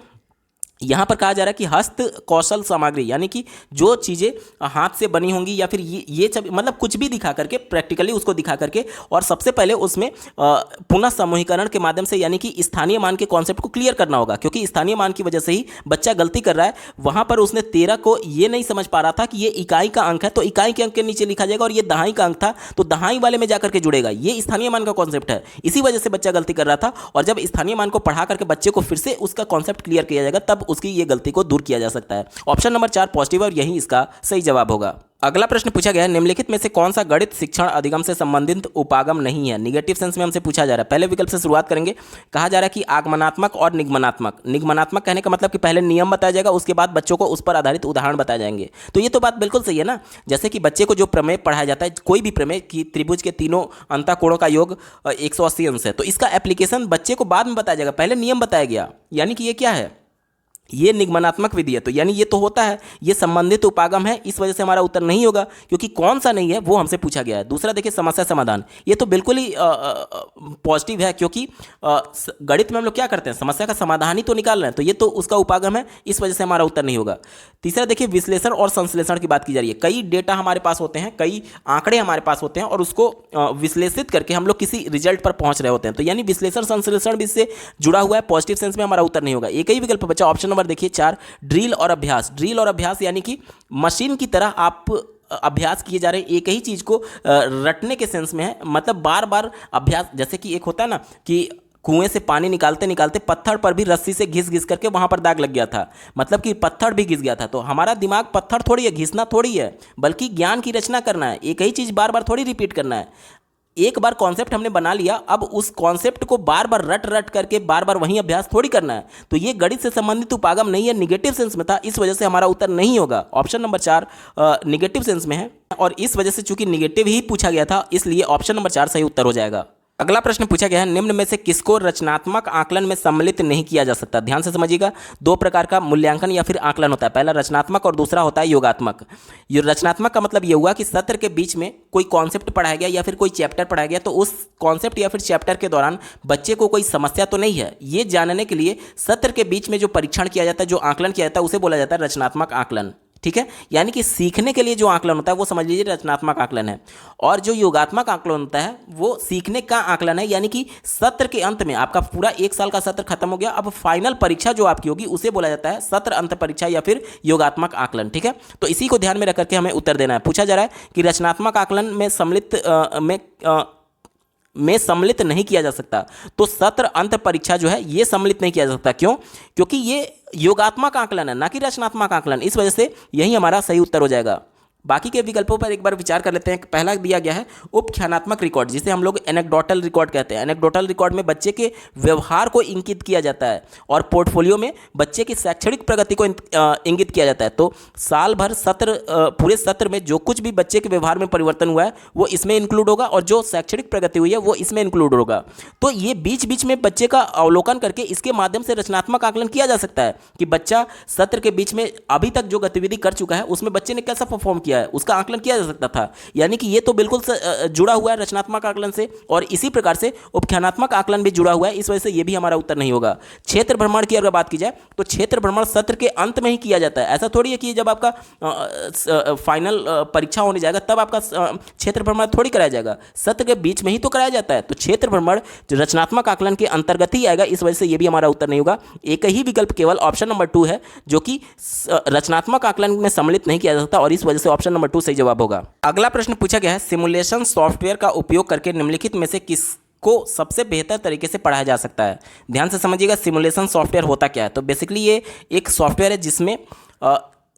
यहाँ पर कहा जा रहा है कि हस्त कौशल सामग्री यानी कि जो चीज़ें हाथ से बनी होंगी या फिर ये सब, मतलब कुछ भी दिखा करके, प्रैक्टिकली उसको दिखा करके, और सबसे पहले उसमें पुनः समूहीकरण के माध्यम से यानी कि स्थानीय मान के कॉन्सेप्ट को क्लियर करना होगा, क्योंकि स्थानीय मान की वजह से ही बच्चा गलती कर रहा है। वहाँ पर उसने 13 को ये नहीं समझ पा रहा था कि ये इकाई का अंक है, तो इकाई के अंक के नीचे लिखा जाएगा, और ये दहाई का अंक था तो दहाई वाले में जाकर के जुड़ेगा। ये स्थानीय मान का कॉन्सेप्ट है, इसी वजह से बच्चा गलती कर रहा था। और जब स्थानीय मान को पढ़ा करके बच्चे को फिर से उसका कॉन्सेप्ट क्लियर किया जाएगा, तब उसकी ये गलती को दूर किया जा सकता है। ऑप्शन नंबर 4 पॉजिटिव और यही इसका सही जवाब होगा। अगला प्रश्न पूछा गया है, निम्नलिखित में से कौन सा गणित शिक्षण अधिगम से संबंधित उपागम नहीं है। निगेटिव सेंस में हमसे पूछा जा रहा है। पहले विकल्प से शुरुआत करेंगे। कहा जा रहा है कि आगमनात्मक और निगमनात्मक। निगमनात्मक कहने का मतलब कि पहले नियम बताया जाएगा, उसके बाद बच्चों को उस पर आधारित उदाहरण बताए जाएंगे। तो ये तो बात बिल्कुल सही है ना। जैसे कि बच्चे को जो प्रमेय पढ़ाया जाता है, कोई भी प्रमेय कि त्रिभुज के तीनों अंतःकोणों का योग 180 अंश है, तो इसका एप्लीकेशन बच्चे को बाद में बताया जाएगा, पहले नियम बताया गया। यानी कि ये क्या है, ये निगमनात्मक विधि है। तो यानी ये तो होता है, ये संबंधित उपागम है, इस वजह से हमारा उत्तर नहीं होगा, क्योंकि कौन सा नहीं है वो हमसे पूछा गया है। दूसरा देखिए, समस्या समाधान, ये तो बिल्कुल ही पॉजिटिव है, क्योंकि गणित में हम लोग क्या करते हैं, समस्या का समाधान ही तो निकाल रहे हैं, तो ये तो उसका उपागम है, इस वजह से हमारा उत्तर नहीं होगा। तीसरा देखिए, विश्लेषण और संश्लेषण की बात की जा रही है। कई डेटा हमारे पास होते हैं, कई आंकड़े हमारे पास होते हैं, और उसको विश्लेषित करके हम लोग किसी रिजल्ट पर पहुंच रहे होते हैं। तो यानी विश्लेषण संश्लेषण भी इससे जुड़ा हुआ है, पॉजिटिव सेंस में हमारा उत्तर नहीं होगा। एक ही विकल्प बचा ऑप्शन नंबर देखिए 4, ड्रिल और अभ्यास। ड्रिल और अभ्यास यानी कि मशीन की तरह आप अभ्यास किए जा रहे हैं, एक ही चीज को रटने के सेंस में है, मतलब बार बार अभ्यास। जैसे कि एक होता है ना कि कुएं से पानी निकालते निकालते पत्थर पर भी रस्सी से घिस घिस करके वहां पर दाग लग गया था, मतलब कि पत्थर भी घिस गया था। तो हमारा दिमाग पत्थर थोड़ी है, घिसना थोड़ी है, बल्कि ज्ञान की रचना करना है। एक ही चीज बार बार थोड़ी रिपीट करना है। एक बार कॉन्सेप्ट हमने बना लिया, अब उस कॉन्सेप्ट को बार बार रट रट करके बार बार वही अभ्यास थोड़ी करना है। तो ये गणित से संबंधित उपागम नहीं है, निगेटिव सेंस में था, इस वजह से हमारा उत्तर नहीं होगा। ऑप्शन नंबर 4 निगेटिव सेंस में है, और इस वजह से चूंकि निगेटिव ही पूछा गया था, इसलिए ऑप्शन नंबर 4 सही उत्तर हो जाएगा। अगला प्रश्न पूछा गया है, निम्न में से किसको रचनात्मक आकलन में सम्मिलित नहीं किया जा सकता। ध्यान से समझिएगा, दो प्रकार का मूल्यांकन या फिर आकलन होता है, पहला रचनात्मक और दूसरा होता है योगात्मक। ये रचनात्मक का मतलब ये हुआ कि सत्र के बीच में कोई कॉन्सेप्ट पढ़ाया गया या फिर कोई चैप्टर पढ़ाया गया, तो उस कॉन्सेप्ट या फिर चैप्टर के दौरान बच्चे को कोई समस्या तो नहीं है, ये जानने के लिए सत्र के बीच में जो परीक्षण किया जाता है, जो आकलन किया जाता है, उसे बोला जाता है रचनात्मक आकलन। ठीक है, यानी कि सीखने के लिए जो आकलन होता है वो समझ लीजिए रचनात्मक आकलन है। और जो योगात्मक आकलन होता है वो सीखने का आकलन है, यानी कि सत्र के अंत में आपका पूरा 1 साल का सत्र खत्म हो गया, अब फाइनल परीक्षा जो आपकी होगी उसे बोला जाता है सत्र अंत परीक्षा या फिर योगात्मक आकलन। ठीक है, तो इसी को ध्यान में रख करके हमें उत्तर देना है। पूछा जा रहा है कि रचनात्मक आकलन में सम्मिलित नहीं किया जा सकता, तो सत्र अंत परीक्षा जो है ये सम्मिलित नहीं किया जा सकता। क्यों? क्योंकि ये योगात्मक आकलन है, ना कि रचनात्मक आकलन, इस वजह से यही हमारा सही उत्तर हो जाएगा। बाकी के विकल्पों पर एक बार विचार कर लेते हैं। पहला दिया गया है उपख्यानात्मक रिकॉर्ड, जिसे हम लोग एनेक्डोटल रिकॉर्ड कहते हैं। एनेक्डोटल रिकॉर्ड में बच्चे के व्यवहार को इंगित किया जाता है, और पोर्टफोलियो में बच्चे की शैक्षणिक प्रगति को इंगित किया जाता है। तो साल भर पूरे सत्र में जो कुछ भी बच्चे के व्यवहार में परिवर्तन हुआ है वो इसमें इंक्लूड होगा, और जो शैक्षणिक प्रगति हुई है वो इसमें इंक्लूड होगा। तो ये बीच बीच में बच्चे का अवलोकन करके इसके माध्यम से रचनात्मक आकलन किया जा सकता है कि बच्चा सत्र के बीच में अभी तक जो गतिविधि कर चुका है उसमें बच्चे ने कैसा परफॉर्म किया। किया है उसका आकलन किया जा सकता था। यानी कि ये तो बिल्कुल जुड़ा हुआ है रचनात्मक आकलन से, और इसी प्रकार से उपख्यानात्मक आकलन भी जुड़ा हुआ है, इस वजह से ये भी हमारा उत्तर नहीं होगा। क्षेत्र भ्रमण की अगर बात की जाए तो क्षेत्र भ्रमण सत्र के अंत में ही किया जाता है। ऐसा थोड़ी है कि जब आपका फाइनल परीक्षा होने जाएगा तब आपका क्षेत्र भ्रमण थोड़ी कराया जाएगा, सत्र के बीच में ही तो कराया जाता है। तो क्षेत्र भ्रमण जो रचनात्मक आकलन के अंतर्गत ही आएगा, इस वजह से ये भी हमारा उत्तर नहीं होगा। एक ही विकल्प केवल ऑप्शन नंबर 2 है जो कि रचनात्मक आकलन में सम्मिलित नहीं किया जा सकता, और इस वजह से ऑप्शन नंबर 2 सही जवाब होगा। अगला प्रश्न पूछा गया है, सिमुलेशन सॉफ्टवेयर का उपयोग करके निम्नलिखित में से किसको सबसे बेहतर तरीके से पढ़ाया जा सकता है। ध्यान से समझिएगा, सिमुलेशन सॉफ्टवेयर होता क्या है। तो बेसिकली ये एक सॉफ्टवेयर है जिसमें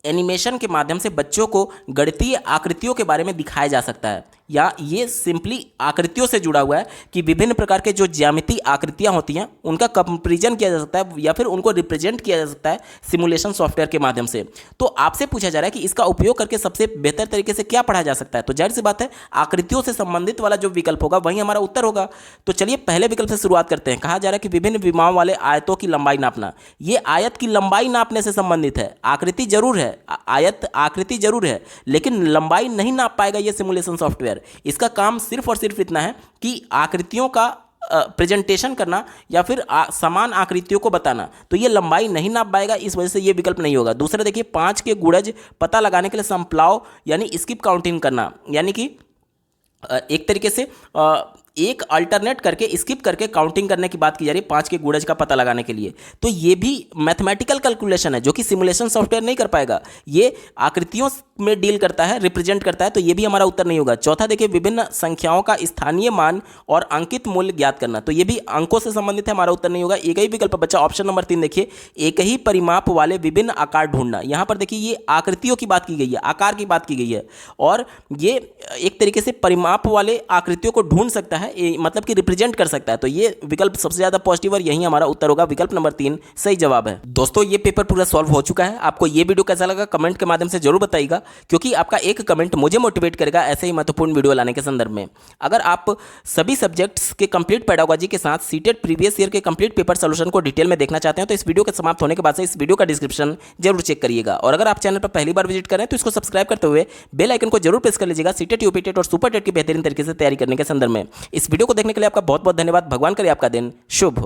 एनिमेशन के माध्यम से बच्चों को गणितीय आकृतियों के बारे में दिखाया जा सकता है, या ये सिंपली आकृतियों से जुड़ा हुआ है कि विभिन्न प्रकार के जो ज्यामितीय आकृतियां होती हैं उनका कंपैरिजन किया जा सकता है या फिर उनको रिप्रेजेंट किया जा सकता है सिमुलेशन सॉफ्टवेयर के माध्यम से। तो आपसे पूछा जा रहा है कि इसका उपयोग करके सबसे बेहतर तरीके से क्या पढ़ा जा सकता है, तो जाहिर सी बात है आकृतियों से संबंधित वाला जो विकल्प होगा वही हमारा उत्तर होगा। तो चलिए पहले विकल्प से शुरुआत करते हैं। कहा जा रहा है कि विभिन्न विमाओं वाले आयतों की लंबाई नापना। ये आयत की लंबाई नापने से संबंधित है। आकृति जरूर है, आयत आकृति जरूर है, लेकिन लंबाई नहीं नाप पाएगा ये सिमुलेशन सॉफ्टवेयर। इसका काम सिर्फ और सिर्फ इतना है कि आकृतियों का प्रेजेंटेशन करना या फिर समान आकृतियों को बताना। तो ये लंबाई नहीं नाप पाएगा, इस वजह से ये विकल्प नहीं होगा। दूसरा देखिए, 5 के गुणज पता लगाने के लिए संप्लाव यानी स्किप काउंटिंग करना, यानी कि एक तरीके से एक अल्टरनेट करके स्किप करके काउंटिंग करने की बात की जा रही है 5 के गुणज का पता लगाने के लिए। तो ये भी मैथमेटिकल कैलकुलेशन है जो कि सिमुलेशन सॉफ्टवेयर नहीं कर पाएगा। ये आकृतियों में डील करता है, रिप्रेजेंट करता है, तो ये भी हमारा उत्तर नहीं होगा। चौथा देखिए, विभिन्न संख्याओं का स्थानीय मान और अंकित मूल्य ज्ञात करना, तो ये भी अंकों से संबंधित है, हमारा उत्तर नहीं होगा। एक ही विकल्प बचा ऑप्शन नंबर 3 देखिए, एक ही परिमाप वाले विभिन्न आकार ढूंढना। यहाँ पर देखिए ये आकृतियों की बात की गई है, आकार की बात की गई है, और ये एक तरीके से परिमाप वाले आकृतियों को ढूंढ सकता है, मतलब कि रिप्रेजेंट कर सकता है। तो ये विकल्प सबसे ज्यादा पॉजिटिव और यही हमारा उत्तर होगा। विकल्प नंबर 3 सही जवाब है। दोस्तों ये पेपर पूरा सॉल्व हो चुका है। आपको ये वीडियो कैसा लगा कमेंट के माध्यम से जरूर बताइएगा, क्योंकि आपका एक कमेंट मुझे मोटिवेट करेगा ऐसे ही महत्वपूर्ण वीडियो लाने के संदर्भ में। अगर आप सभी सब्जेक्ट्स के कंप्लीट पेडागोजी के साथ सीटेट प्रीवियस ईयर के कंप्लीट पेपर सोल्यूशन को डिटेल में देखना चाहते हैं तो इस वीडियो के समाप्त होने के बाद से इस वीडियो का डिस्क्रिप्शन जरूर चेक करिएगा। और अगर आप चैनल पर पहली बार विजिट करें तो इसको सब्सक्राइब करते हुए बेल आइकन को जरूर प्रेस कर लीजिएगा सीटेट, यूपीटेट और सुपर टेट की बेहतरीन तरीके से तैयारी करने के संदर्भ में। इस वीडियो को देखने के लिए आपका बहुत बहुत धन्यवाद। भगवान करे आपका दिन शुभ हो।